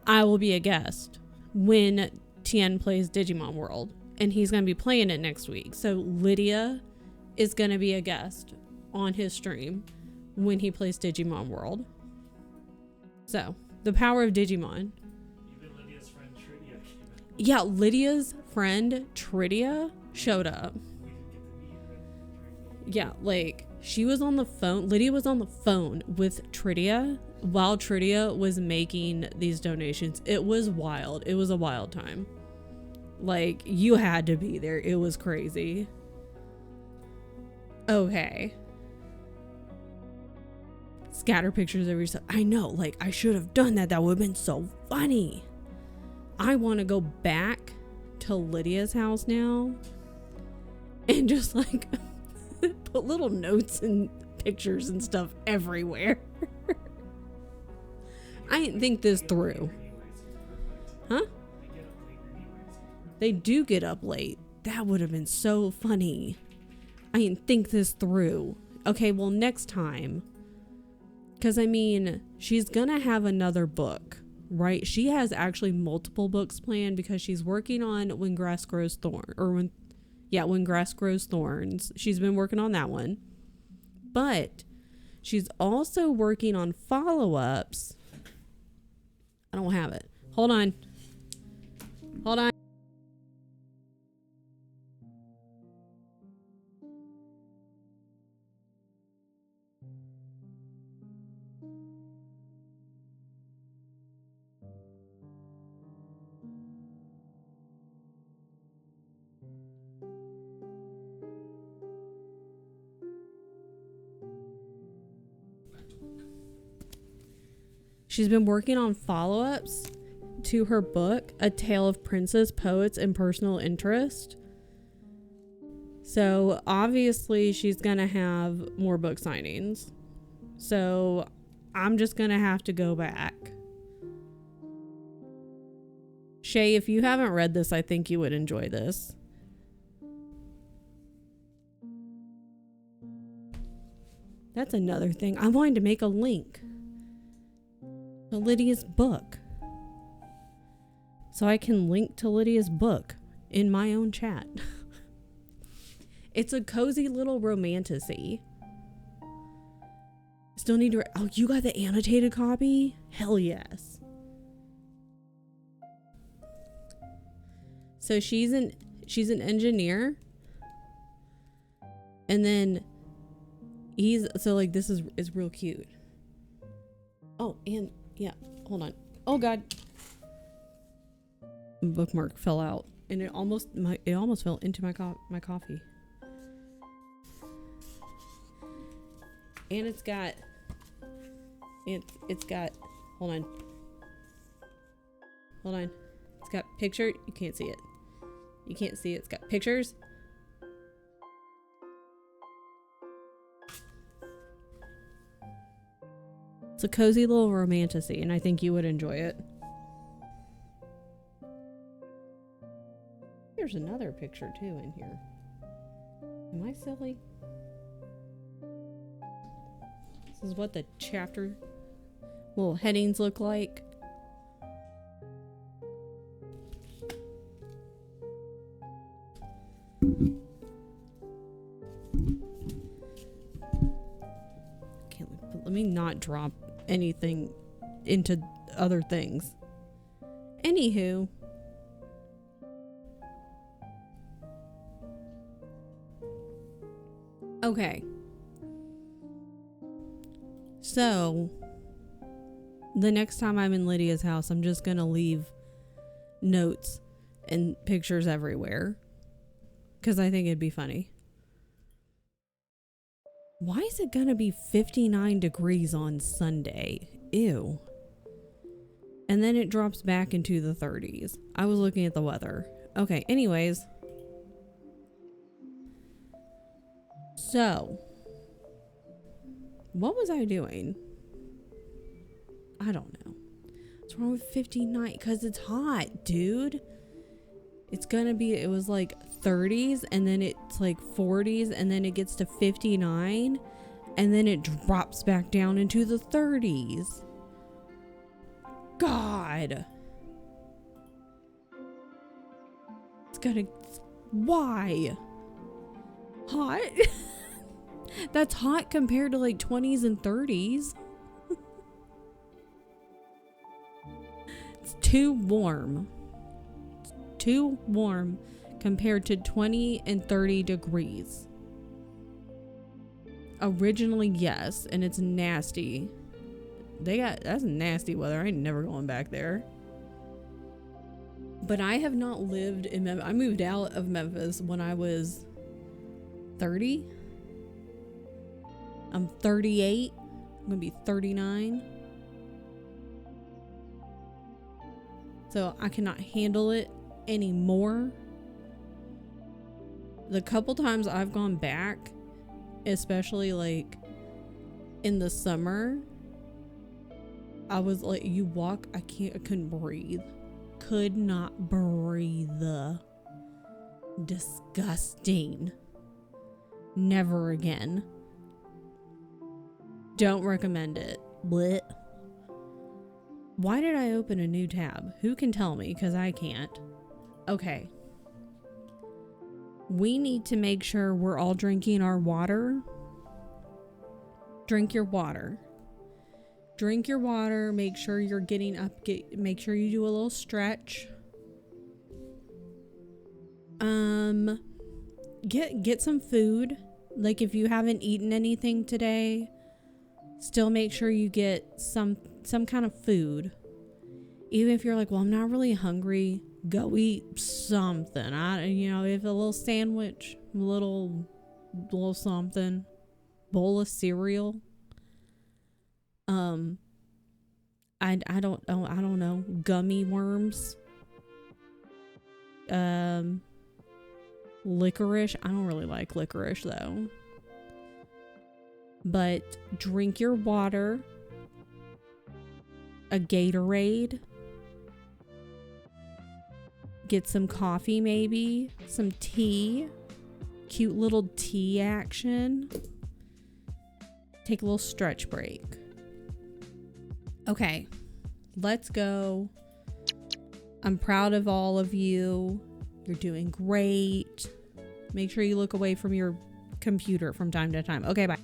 I will be a guest when Tien plays Digimon World. And he's going to be playing it next week. So Lydia is going to be a guest on his stream when he plays Digimon World. So, the power of Digimon. Even Lydia's friend Tridia came out. Yeah, Lydia's friend Tridia showed up. We didn't get to meet her. Yeah, like, she was on the phone. Lydia was on the phone with Tridia while Tridia was making these donations. It was wild. It was a wild time. Like, you had to be there. It was crazy. Okay. Scatter pictures of yourself. I know, like, I should have done that. That would have been so funny. I want to go back to Lydia's house now and just like put little notes and pictures and stuff everywhere. I didn't think this through. Huh? They do get up late. That would have been so funny. I didn't think this through. Okay, well, next time. Because, I mean, she's going to have another book, right? She has actually multiple books planned because she's working on When Grass Grows Thorns. When Grass Grows Thorns. She's been working on that one. But she's also working on follow-ups. I don't have it. Hold on. She's been working on follow-ups to her book, A Tale of Princes, Poets, and Personal Interest. So, obviously, she's going to have more book signings. So, I'm just going to have to go back. Shay, if you haven't read this, I think you would enjoy this. That's another thing. I wanted to make a link to Lydia's book, so I can link to Lydia's book in my own chat. It's a cozy little romantasy. Still need to... Oh, you got the annotated copy? Hell yes. So she's an engineer. And then this is real cute. Oh, and yeah, hold on. Oh God. Bookmark fell out and it almost fell into my coffee. And it's got hold on. It's got picture. You can't see it. It's got pictures. It's a cozy little romantasy, and I think you would enjoy it. There's another picture too in here. Am I silly? This is what the chapter little headings look like. Okay, let me not drop anything into other things. Anywho, okay. So, the next time I'm in Lydia's house, I'm just gonna leave notes and pictures everywhere. Because I think it'd be funny. Why is it gonna be 59 degrees on Sunday? Ew. And then it drops back into the 30s. I was looking at the weather. Okay, anyways. So, what was I doing? I don't know. What's wrong with 59? Because it's hot, dude. It's gonna be, it was like 30s, and then it's like 40s, and then it gets to 59, and then it drops back down into the 30s. God. It's gonna, why? Hot? That's hot compared to like 20s and 30s. It's too warm. It's too warm compared to 20 and 30 degrees. Originally, yes, and it's nasty. That's nasty weather. I ain't never going back there. But I have not lived in Memphis. I moved out of Memphis when I was 30. I'm 38. I'm gonna be 39. So I cannot handle it anymore. The couple times I've gone back, especially like in the summer, I was like, you walk, I couldn't breathe. Could not breathe. Disgusting. Never again. Don't recommend it. Blech. Why did I open a new tab? Who can tell me? Because I can't. Okay. We need to make sure we're all drinking our water. Drink your water. Drink your water. Make sure you're getting up. Make sure you do a little stretch. Get some food. Like if you haven't eaten anything today, still make sure you get some kind of food. Even if you're like, well, I'm not really hungry, go eat something. If a little sandwich, little something, bowl of cereal. I don't know, gummy worms. Licorice. I don't really like licorice though. But drink your water. A Gatorade. Get some coffee maybe. Some tea. Cute little tea action. Take a little stretch break. Okay. Let's go. I'm proud of all of you. You're doing great. Make sure you look away from your computer from time to time. Okay, bye.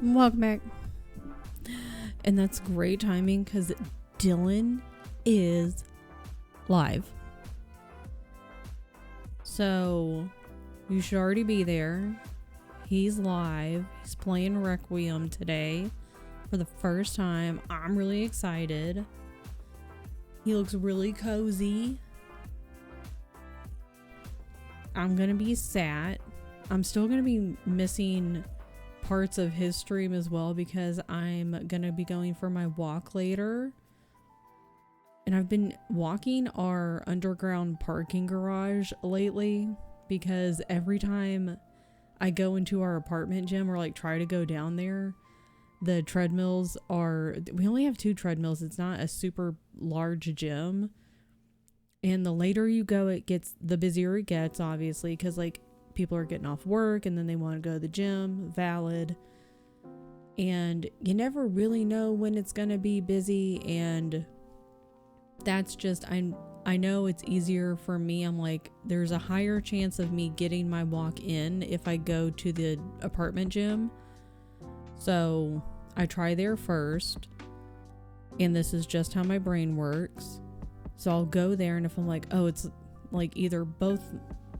Welcome back. And that's great timing because Dylan is live. So you should already be there. He's live. He's playing Requiem today for the first time. I'm really excited. He looks really cozy. I'm gonna be sat. I'm still gonna be missing parts of his stream as well because I'm gonna be going for my walk later. And I've been walking our underground parking garage lately because every time I go into our apartment gym or like try to go down there, the treadmills we only have 2 treadmills. It's not a super large gym. And the later you go, the busier it gets, obviously, because like people are getting off work and then they want to go to the gym. Valid. And you never really know when it's going to be busy. And that's just, I know it's easier for me. I'm like, there's a higher chance of me getting my walk in if I go to the apartment gym. So I try there first. And this is just how my brain works. So I'll go there, and if I'm like, oh, it's like either both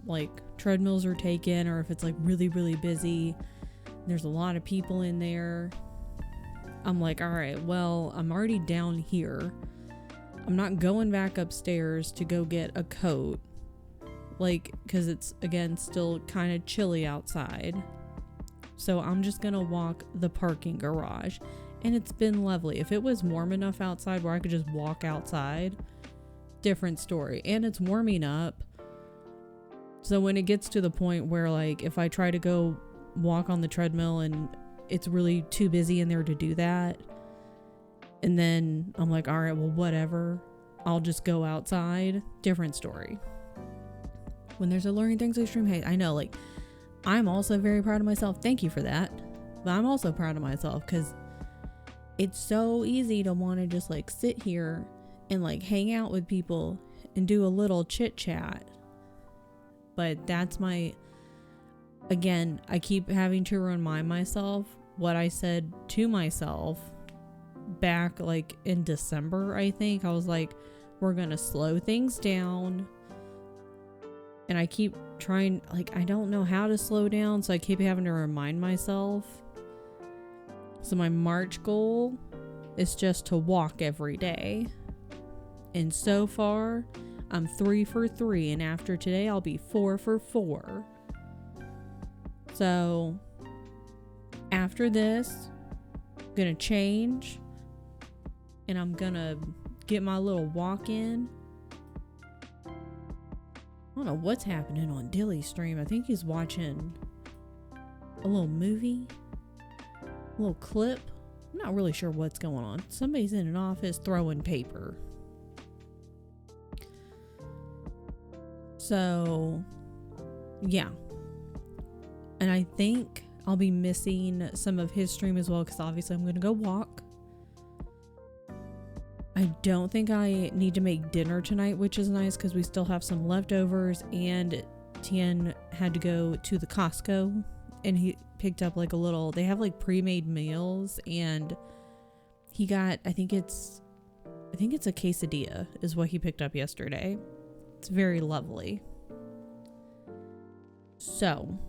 like treadmills are taken, or if it's like really, really busy, there's a lot of people in there, I'm like, all right, well, I'm already down here. I'm not going back upstairs to go get a coat, like, because it's, again, still kind of chilly outside. So I'm just gonna walk the parking garage, and it's been lovely. If it was warm enough outside where I could just walk outside, different story. And it's warming up. So when it gets to the point where like if I try to go walk on the treadmill and it's really too busy in there to do that, and then I'm like, all right, well, whatever, I'll just go outside, different story. When there's a learning things I stream, hey, I know, like, I'm also very proud of myself. Thank you for that. But I'm also proud of myself because it's so easy to want to just like sit here and like hang out with people and do a little chit chat. But that's again, I keep having to remind myself what I said to myself back like in December, I think. I was like, we're gonna slow things down. And I keep trying, like, I don't know how to slow down, so I keep having to remind myself. So my March goal is just to walk every day. And so far, I'm 3 for 3. And after today, I'll be 4 for 4. So after this, I'm going to change. And I'm going to get my little walk in. I don't know what's happening on Dilly's stream. I think he's watching a little movie. A little clip. I'm not really sure what's going on. Somebody's in an office throwing paper. So, yeah. And I think I'll be missing some of his stream as well because obviously I'm going to go walk. I don't think I need to make dinner tonight, which is nice because we still have some leftovers, and Tien had to go to the Costco and he picked up like they have like pre-made meals, and he got, I think it's a quesadilla is what he picked up yesterday. It's very lovely. So,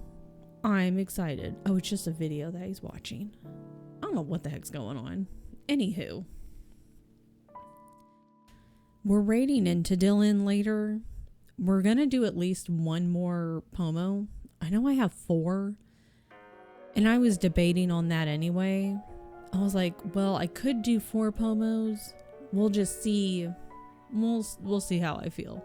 I'm excited. Oh, it's just a video that he's watching. I don't know what the heck's going on. Anywho. We're raiding into Dylan later. We're going to do at least one more Pomo. I know I have 4. And I was debating on that anyway. I was like, well, I could do 4 Pomos. We'll just see. We'll see how I feel.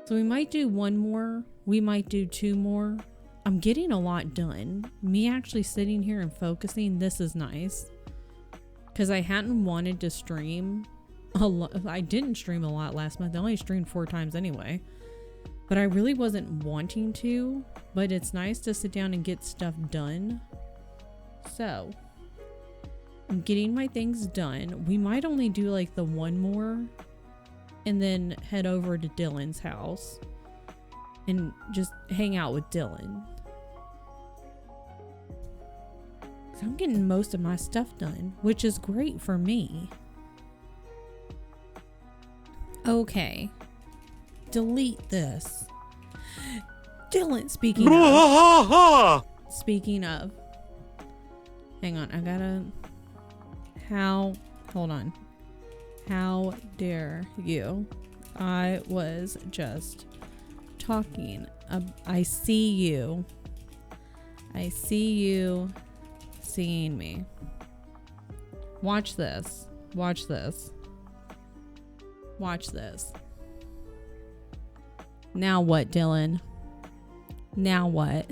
So we might do 1 more. We might do 2 more. I'm getting a lot done. Me actually sitting here and focusing, this is nice. Because I hadn't wanted to stream a lot. I didn't stream a lot last month. I only streamed 4 times anyway. But I really wasn't wanting to. But it's nice to sit down and get stuff done. So, I'm getting my things done. We might only do like the 1 more. And then head over to Dylan's house. And just hang out with Dylan. I'm getting most of my stuff done, which is great for me. Okay. Delete this. Dylan, speaking of. Hang on, I gotta. Hold on. How dare you? I was just talking. I see you. I see you seeing me. Watch this. Watch this. Watch this. Now what, Dylan? Now what?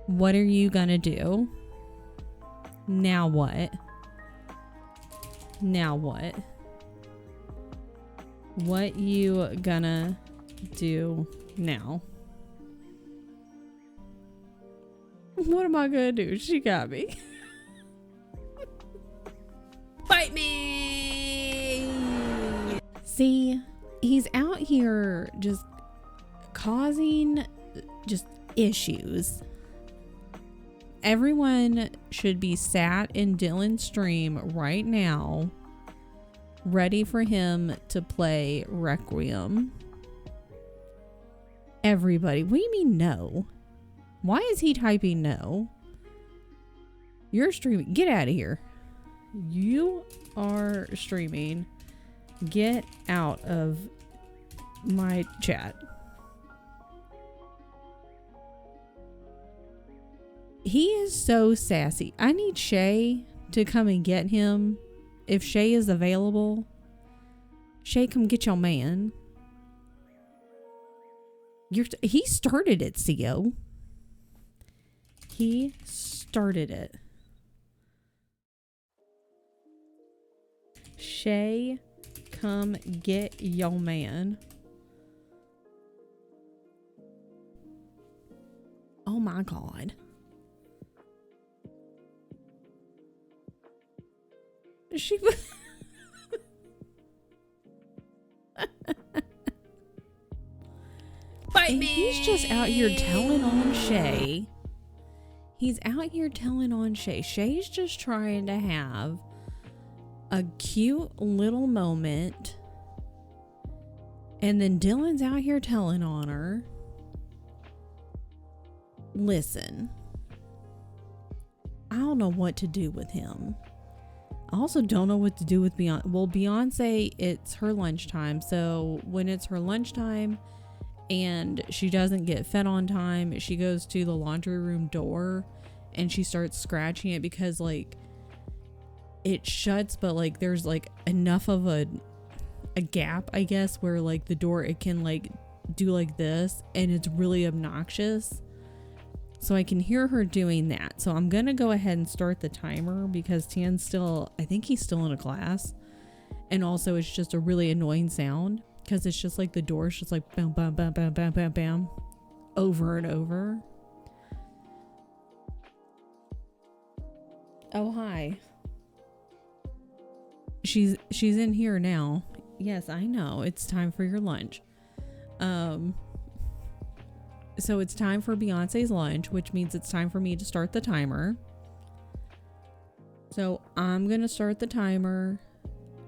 What are you gonna do? Now what? Now what? What you gonna do now? What am I gonna do? She got me. Bite me! See, he's out here just causing just issues. Everyone should be sat in Dylan's stream right now, ready for him to play Requiem. Everybody. What do you mean no? Why is he typing no? You're streaming. Get out of here. You are streaming. Get out of my chat. He is so sassy. I need Shay to come and get him. If Shay is available, Shay, come get your man. He started it, CO. He started it. Shay, come get your man. Oh my God. She Bite me. He's just out here telling on Shay. He's out here telling on Shay. Shay's just trying to have a cute little moment. And then Dylan's out here telling on her. Listen. I don't know what to do with him. I also don't know what to do with Beyonce. Well, Beyonce, it's her lunchtime. So when it's her lunchtime and she doesn't get fed on time, she goes to the laundry room door and she starts scratching it because like it shuts, but like there's like enough of a gap, I guess, where like the door, it can like do like this, and it's really obnoxious. So I can hear her doing that. So I'm going to go ahead and start the timer because Tian's still, I think he's still in a class. And also it's just a really annoying sound because it's just like the door's just like bam, bam, bam, bam, bam, bam, bam, over and over. Oh, hi. She's in here now. Yes, I know. It's time for your lunch. So it's time for Beyonce's lunch, which means it's time for me to start the timer. So I'm going to start the timer.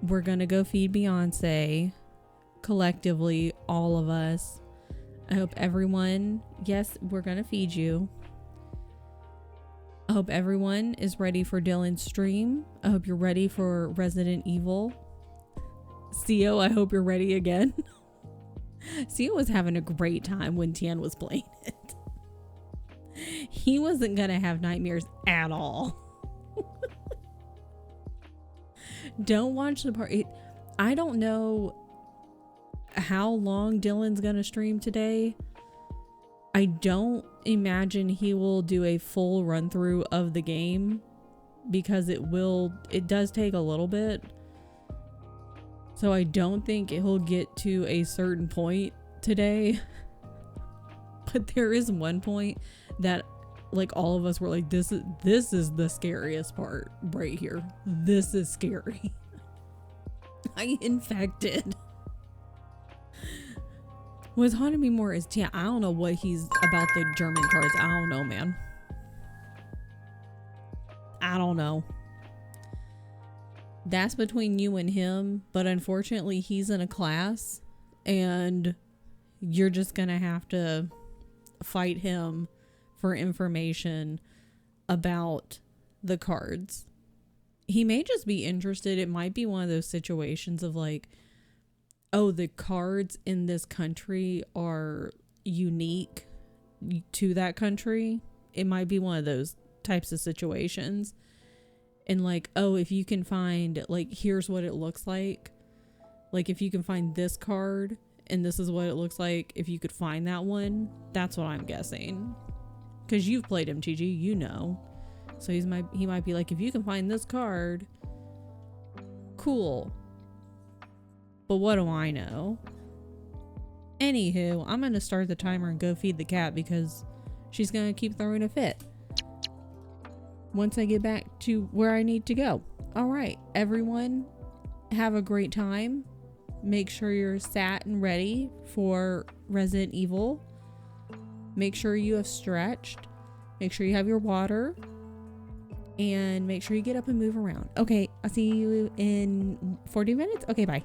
We're going to go feed Beyonce collectively, all of us. I hope everyone, yes, we're going to feed you. I hope everyone is ready for Dylan's stream. I hope you're ready for Resident Evil. CO, I hope you're ready again. CO was having a great time when Tian was playing it. He wasn't gonna have nightmares at all. Don't watch the part. I don't know how long Dylan's gonna stream today. I don't imagine he will do a full run through of the game because it does take a little bit. So I don't think he'll get to a certain point today. But there is one point that like all of us were like, this is the scariest part right here. This is scary. I infected. What's haunting me more is I don't know what he's about the German cards. I don't know, man. I don't know. That's between you and him, but unfortunately he's in a class and you're just gonna have to fight him for information about the cards. He may just be interested. It might be one of those situations of like, oh, the cards in this country are unique to that country. It might be one of those types of situations. And like, oh, if you can find, like, here's what it looks like. Like, if you can find this card and this is what it looks like, if you could find that one, that's what I'm guessing. Because you've played MTG, you know. So he might be like, if you can find this card, cool. But what do I know? Anywho, I'm going to start the timer and go feed the cat because she's going to keep throwing a fit once I get back to where I need to go. All right, everyone, have a great time. Make sure you're sat and ready for Resident Evil. Make sure you have stretched. Make sure you have your water. And make sure you get up and move around. Okay, I'll see you in 40 minutes. Okay, bye.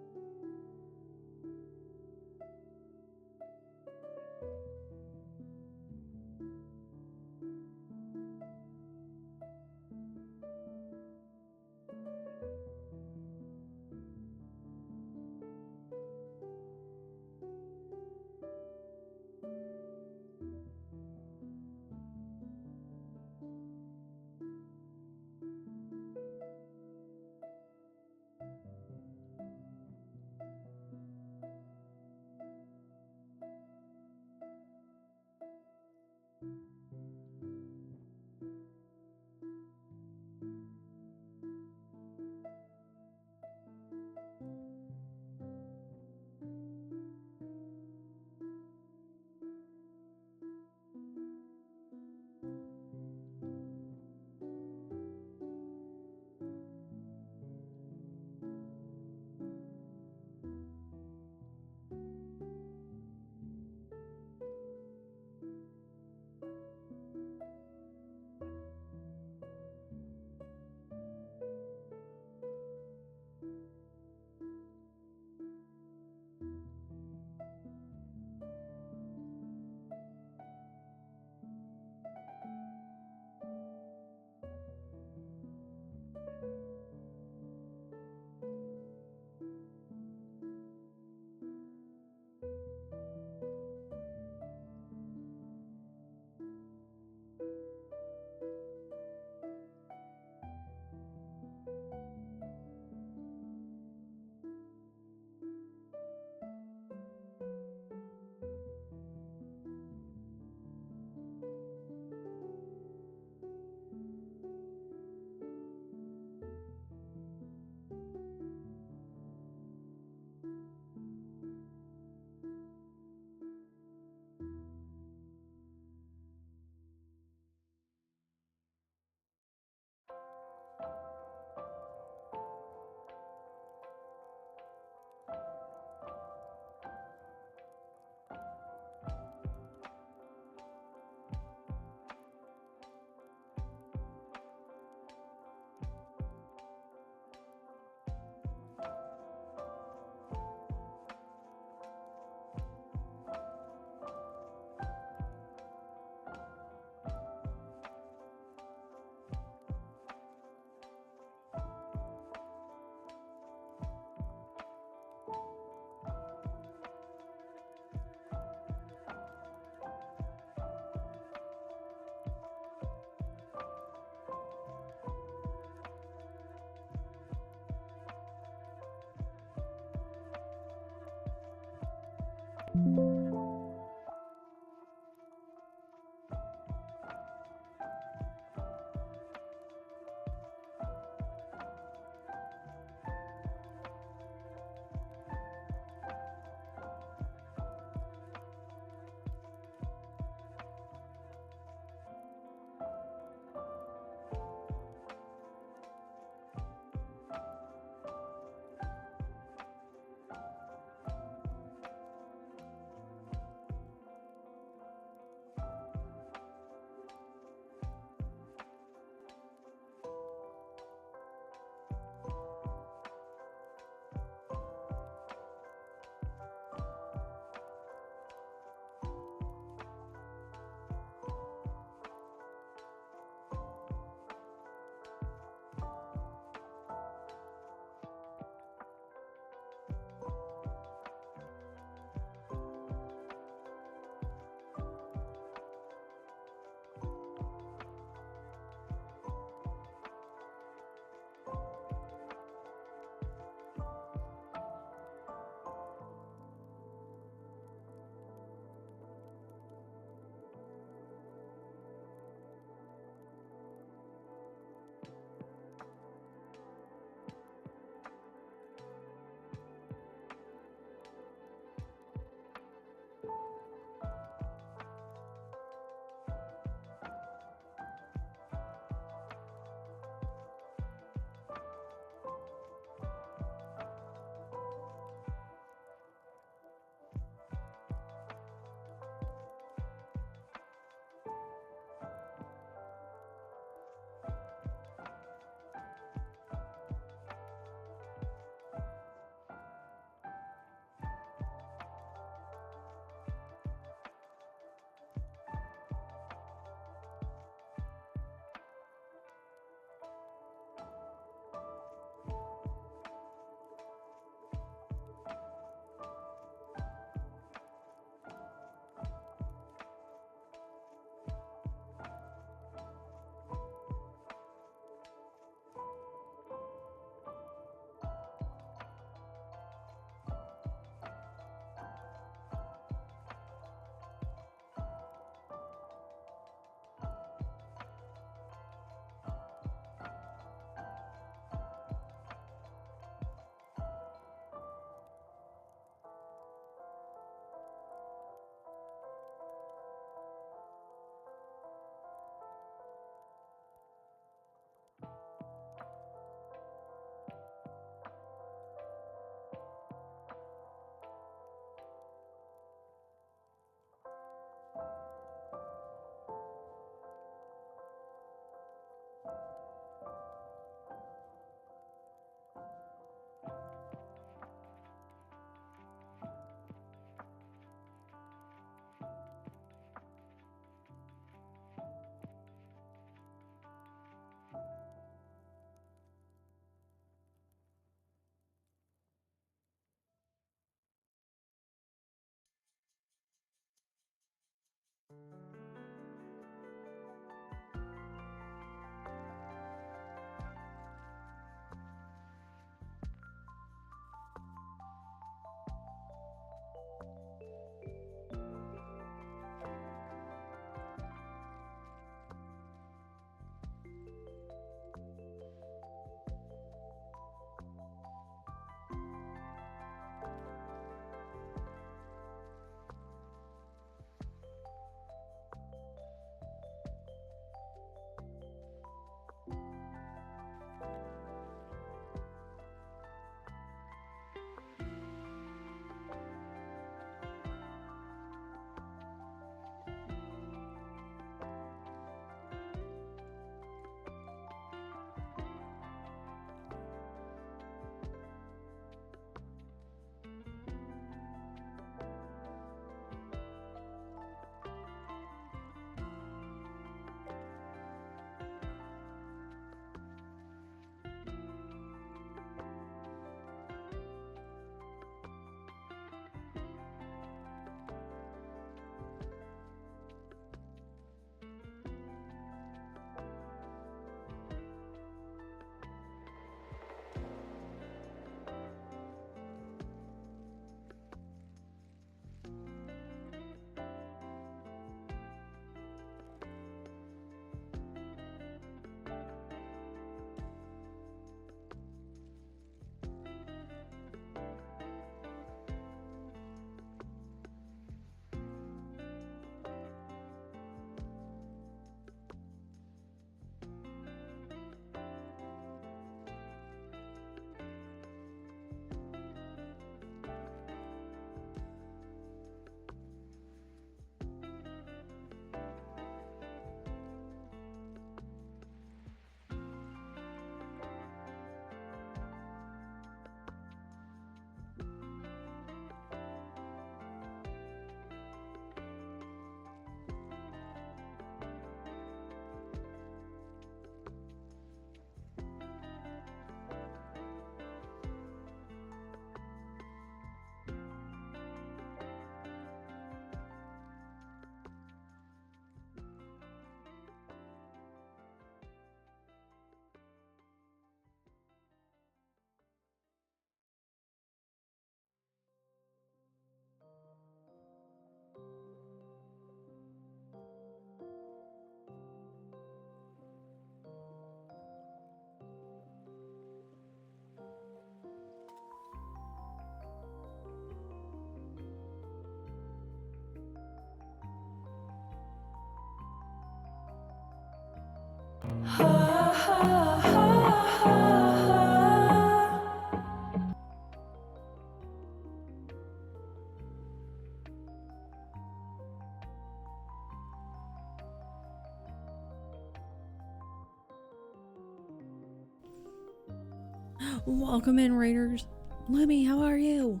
Welcome in, Raiders. Lemmy, how are you?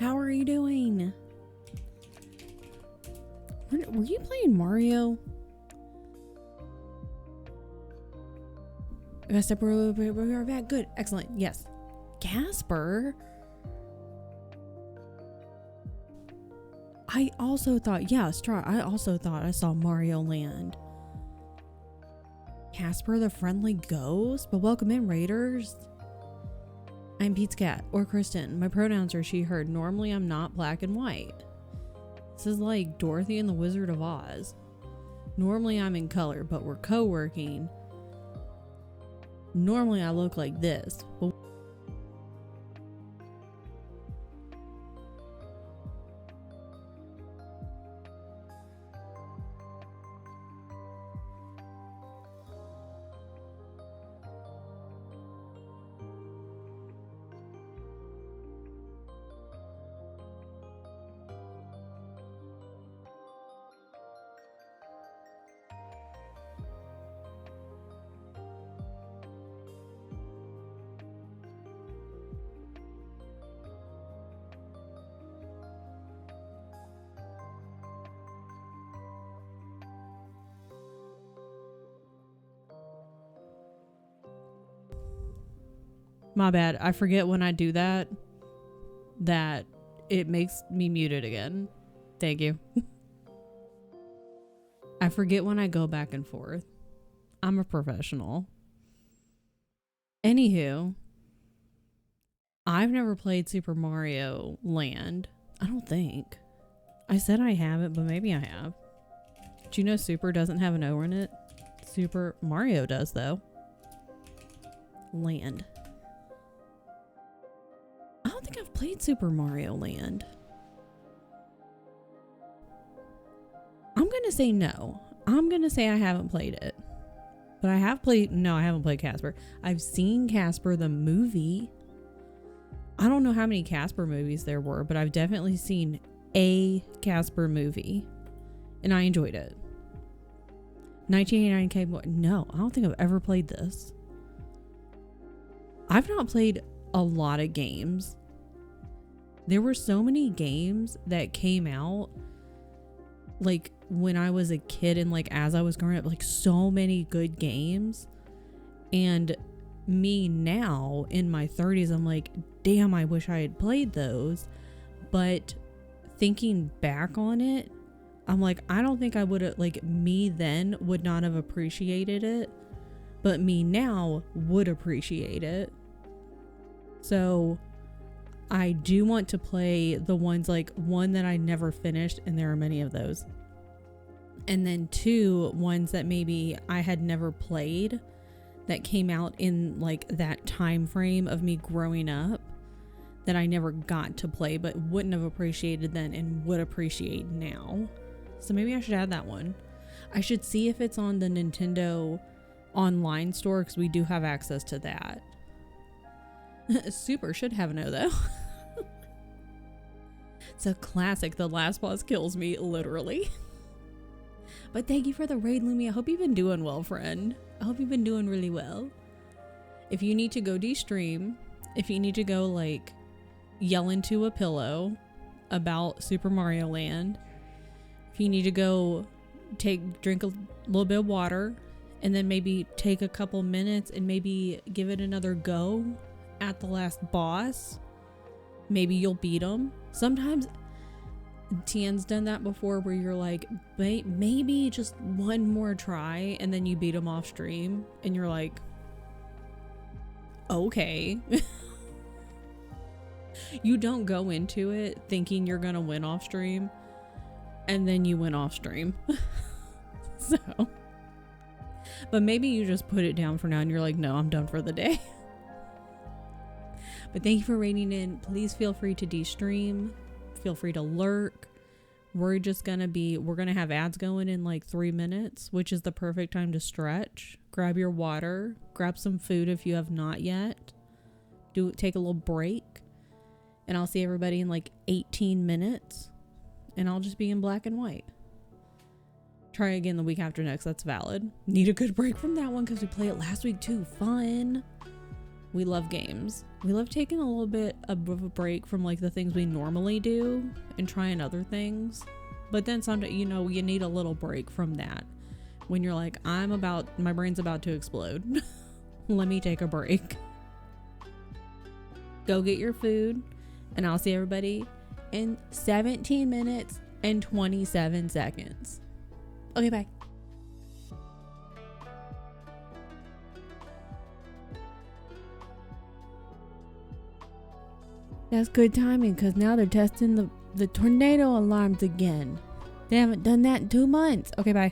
How are you doing? Were you playing Mario? We are back. Good. Excellent. Yes. Casper? I also thought, yeah, I also thought I saw Mario Land. Casper the Friendly Ghost? But welcome in, Raiders. I'm Pizzacat, or Kristen. My pronouns are she, her. Normally I'm not black and white. This is like Dorothy and the Wizard of Oz. Normally I'm in color, but we're co-working. Normally I look like this. But my bad. I forget when I do that it makes me muted again. Thank you. I forget when I go back and forth. I'm a professional. Anywho, I've never played Super Mario Land. I don't think. I said I haven't, but maybe I have. Do you know Super doesn't have an O in it? Super Mario does, though. Land. I don't think I've played Super Mario Land. I'm gonna say no. I'm gonna say I haven't played it. But I have played... No, I haven't played Casper. I've seen Casper the movie. I don't know how many Casper movies there were, but I've definitely seen a Casper movie. And I enjoyed it. 1989 No, I don't think I've ever played this. I've not played a lot of games. There were so many games that came out like when I was a kid and like as I was growing up, like so many good games. And me now in my 30s, I'm like, damn, I wish I had played those. But thinking back on it, I'm like, I don't think I would have, like, me then would not have appreciated it, but me now would appreciate it. So I do want to play the ones, like one that I never finished, and there are many of those. And then two ones that maybe I had never played that came out in like that time frame of me growing up that I never got to play, but wouldn't have appreciated then and would appreciate now. So maybe I should add that one. I should see if it's on the Nintendo online store because we do have access to that. Super should have no though. It's a classic. The last boss kills me, literally. But thank you for the raid, Lumi. I hope you've been doing well, friend. I hope you've been doing really well. If you need to go de-stream, if you need to go like yell into a pillow about Super Mario Land, if you need to go drink a little bit of water and then maybe take a couple minutes and maybe give it another go at the last boss, maybe you'll beat him. Sometimes Tien's done that before where you're like, maybe just one more try, and then you beat him off stream and you're like, okay. You don't go into it thinking you're gonna win off stream, and then you win off stream. So, but maybe you just put it down for now and you're like, no, I'm done for the day. But thank you for raiding in. Please feel free to de-stream. Feel free to lurk. we're gonna have ads going in like 3 minutes, which is the perfect time to stretch. Grab your water, grab some food if you have not yet. Take a little break, and I'll see everybody in like 18 minutes, and I'll just be in black and white. Try again the week after next. That's valid. Need a good break from that one because we played it last week too. Fun. We love games. We love taking a little bit of a break from like the things we normally do and trying other things. But then sometimes, you know, you need a little break from that. When you're like, my brain's about to explode. Let me take a break. Go get your food, and I'll see everybody in 17 minutes and 27 seconds. Okay, bye. That's good timing because now they're testing the tornado alarms again. They haven't done that in 2 months. Okay, bye.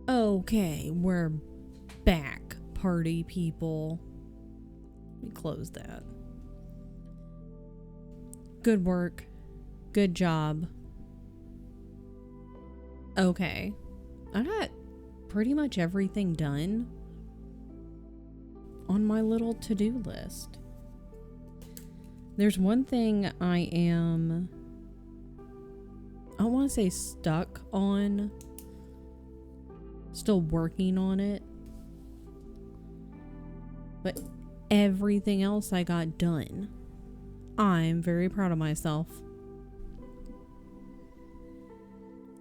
Okay, we're back, party people. Let me close that. Good work. Good job. Okay. I got pretty much everything done on my little to-do list. There's one thing I don't want to say stuck on. Still working on it. But everything else I got done. I'm very proud of myself.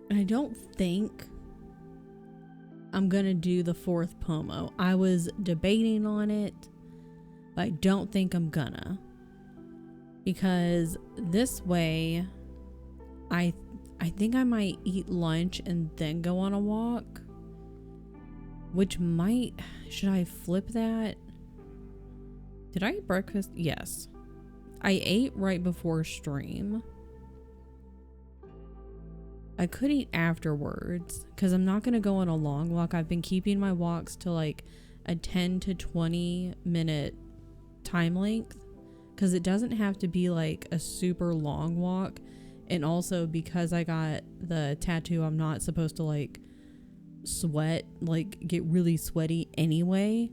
And I don't think I'm gonna do the 4th Pomo. I was debating on it, but I don't think I'm gonna. Because this way, I think I might eat lunch and then go on a walk. Which might... Should I flip that? Did I eat breakfast? Yes. I ate right before stream. I could eat afterwards because I'm not going to go on a long walk. I've been keeping my walks to like a 10 to 20 minute time length because it doesn't have to be like a super long walk. And also because I got the tattoo, I'm not supposed to like sweat, like get really sweaty anyway.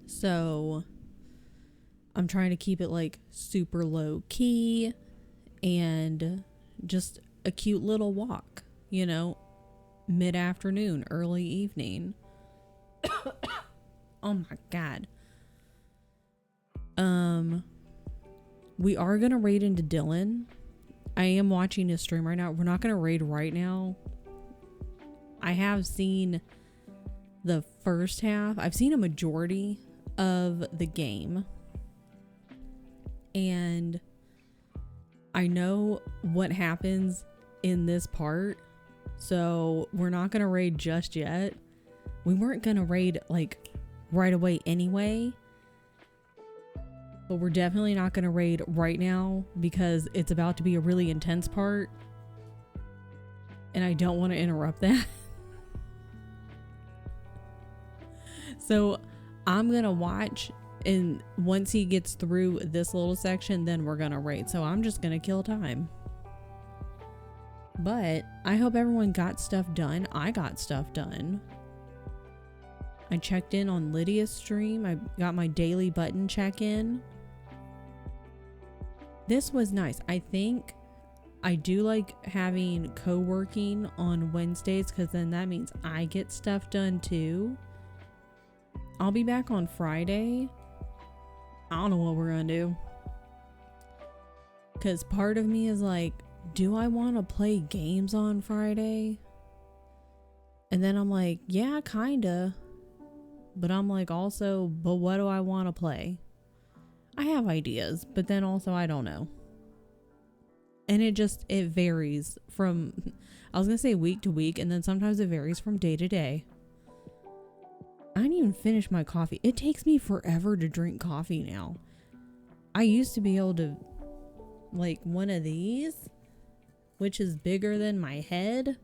So I'm trying to keep it like super low key and just a cute little walk, you know, mid-afternoon, early evening. Oh my god. We are gonna raid into Dylan. I am watching his stream right now. We're not gonna raid right now. I have seen the first half. I've seen a majority of the game. And I know what happens in this part. So we're not going to raid just yet. We weren't going to raid like right away anyway. But we're definitely not going to raid right now because it's about to be a really intense part. And I don't want to interrupt that. So I'm going to watch, and once he gets through this little section, then we're going to raid. So I'm just going to kill time. But I hope everyone got stuff done. I got stuff done. I checked in on Lydia's stream. I got my daily button check-in. This was nice. I think I do like having co-working on Wednesdays because then that means I get stuff done too. I'll be back on Friday. I don't know what we're gonna do. Because part of me is like, do I want to play games on Friday? And then I'm like, yeah, kinda. But I'm like also, but what do I want to play? I have ideas, but then also I don't know. And it varies from, I was gonna say week to week, and then sometimes it varies from day to day. I didn't even finish my coffee. It takes me forever to drink coffee now. I used to be able to, like one of these, which is bigger than my head.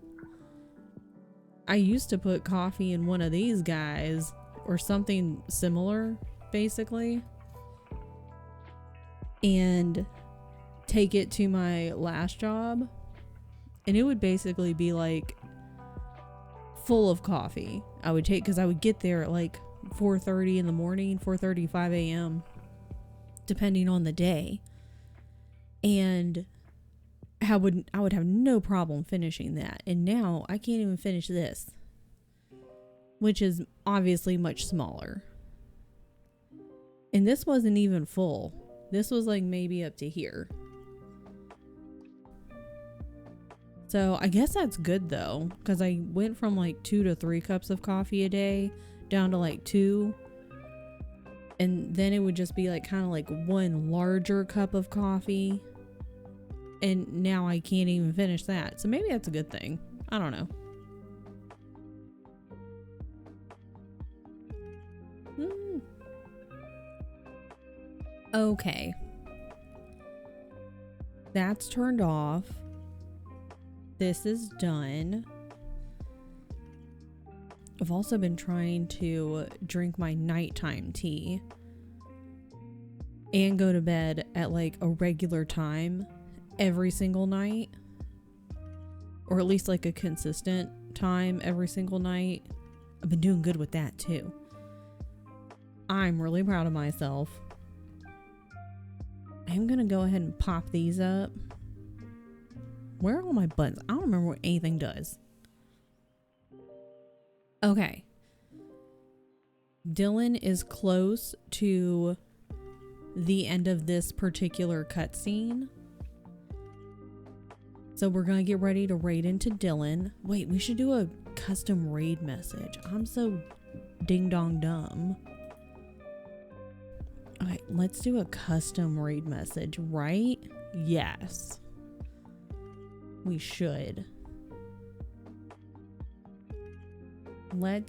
I used to put coffee in one of these guys or something similar, basically, and take it to my last job. And it would basically be like full of coffee. I would take, because I would get there at like 4:30 in the morning, 4:35 a.m. depending on the day, and I would have no problem finishing that. And now I can't even finish this, which is obviously much smaller. And this wasn't even full. This was like maybe up to here. So I guess that's good though, because I went from like 2 to 3 cups of coffee a day down to like 2. And then it would just be like kind of like one larger cup of coffee. And now I can't even finish that. So maybe that's a good thing. I don't know. Okay. That's turned off. This is done. I've also been trying to drink my nighttime tea and go to bed at like a regular time every single night, or at least like a consistent time every single night. I've been doing good with that too. I'm really proud of myself. I'm gonna go ahead and pop these up. Where are all my buttons? I don't remember what anything does. Okay. Dylan is close to the end of this particular cutscene. So we're gonna get ready to raid into Dylan. Wait, we should do a custom raid message. I'm so ding dong dumb. Okay, let's do a custom raid message, right? Yes. We should. I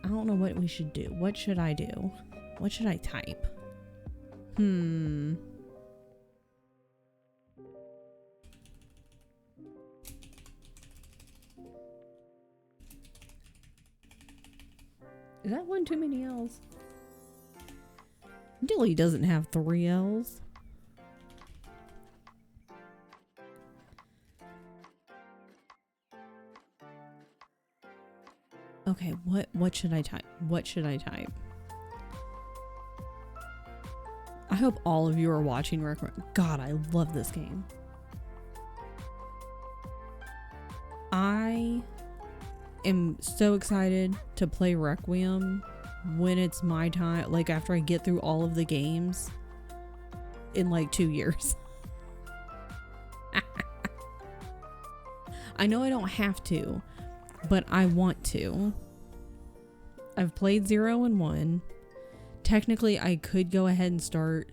don't know what we should do. What should I do? What should I type? Is that one too many L's? Dilly doesn't have 3 L's. Okay, what should I type? What should I type? I hope all of you are watching God, I love this game. I am so excited to play Requiem when it's my time, like after I get through all of the games in like 2 years. I know I don't have to, but I want to. I've played 0 and 1. Technically, I could go ahead and start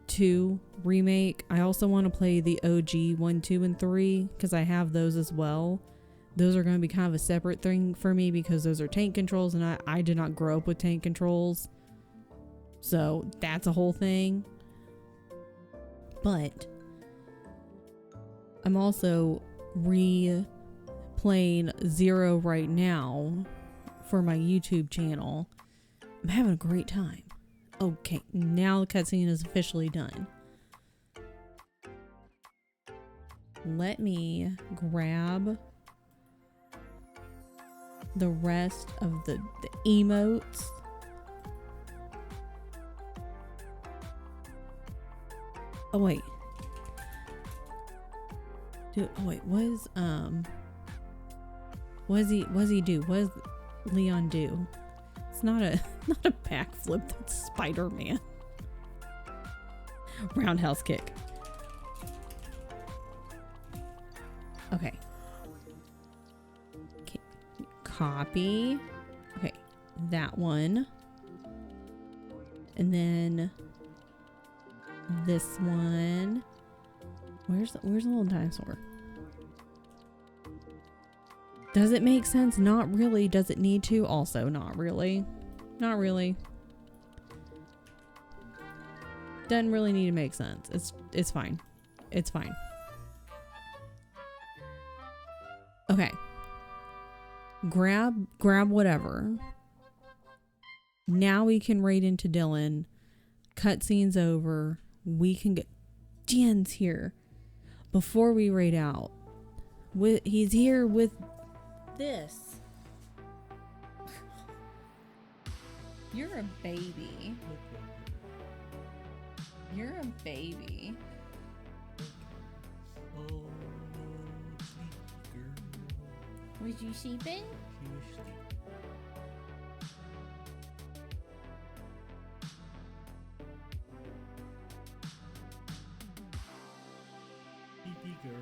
2 remake. I also want to play the OG 1, 2, and 3 because I have those as well. Those are going to be kind of a separate thing for me because those are tank controls, and I did not grow up with tank controls. So that's a whole thing. But I'm also replaying 0 right now for my YouTube channel. I'm having a great time. Okay, now the cutscene is officially done. Let me grab the rest of the emotes. Oh wait. What does he do? What does Leon do? It's not a backflip, that's Spider-Man. Roundhouse kick. Okay. Copy. Okay, that one. And then this one. Where's the little dinosaur? Does it make sense? Not really. Does it need to? Also, not really. Not really. Doesn't really need to make sense. It's fine. It's fine. Okay. Grab whatever. Now we can raid into Dylan. Cutscene's over. We can get Jen's here. Before we raid out. He's here with this. You're a baby. You're a baby. Was you sleeping? She was sleeping. Baby girl.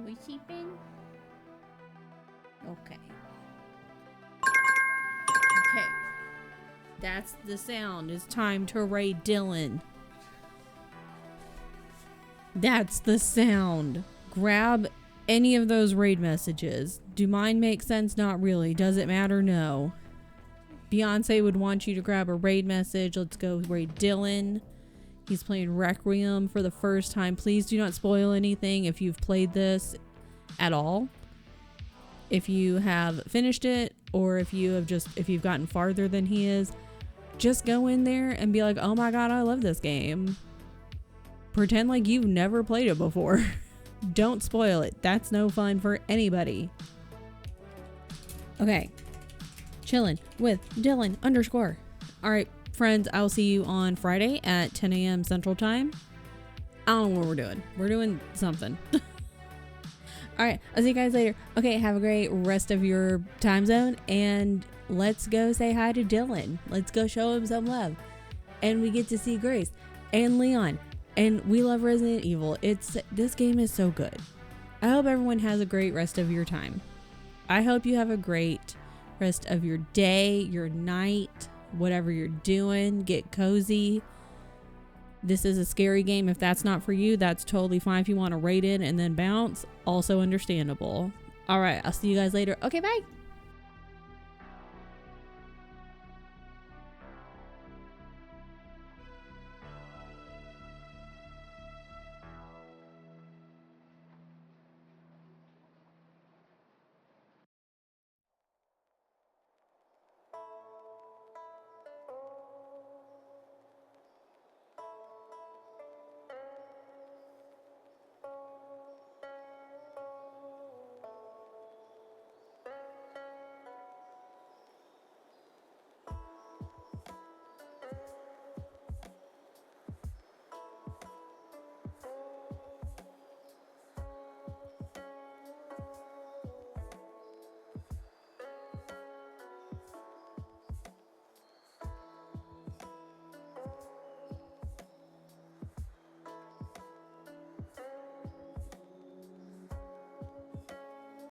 Were you sleeping? Okay. Okay. That's the sound. It's time to raid Dylan. That's the sound. Grab any of those raid messages. Do mine make sense? Not really. Does it matter? No. Beyonce would want you to grab a raid message. Let's go raid Dylan. He's playing Requiem for the first time. Please do not spoil anything if you've played this at all. If you have finished it, or if you've gotten farther than he is, just go in there and be like, oh my god, I love this game. Pretend like you've never played it before. Don't spoil it. That's no fun for anybody. Okay. Chilling with Dylan _. All right, friends, I'll see you on Friday at 10 a.m. Central Time. I don't know what we're doing. We're doing something. All right, I'll see you guys later. Okay, have a great rest of your time zone, and let's go say hi to Dylan. Let's go show him some love. And we get to see Grace and Leon, and we love Resident Evil. This game is so good. I hope everyone has a great rest of your time. I hope you have a great rest of your day, your night, whatever you're doing. Get cozy. This is a scary game. If that's not for you, that's totally fine. If you want to rate it and then bounce, also understandable. All right, I'll see you guys later. Okay, bye.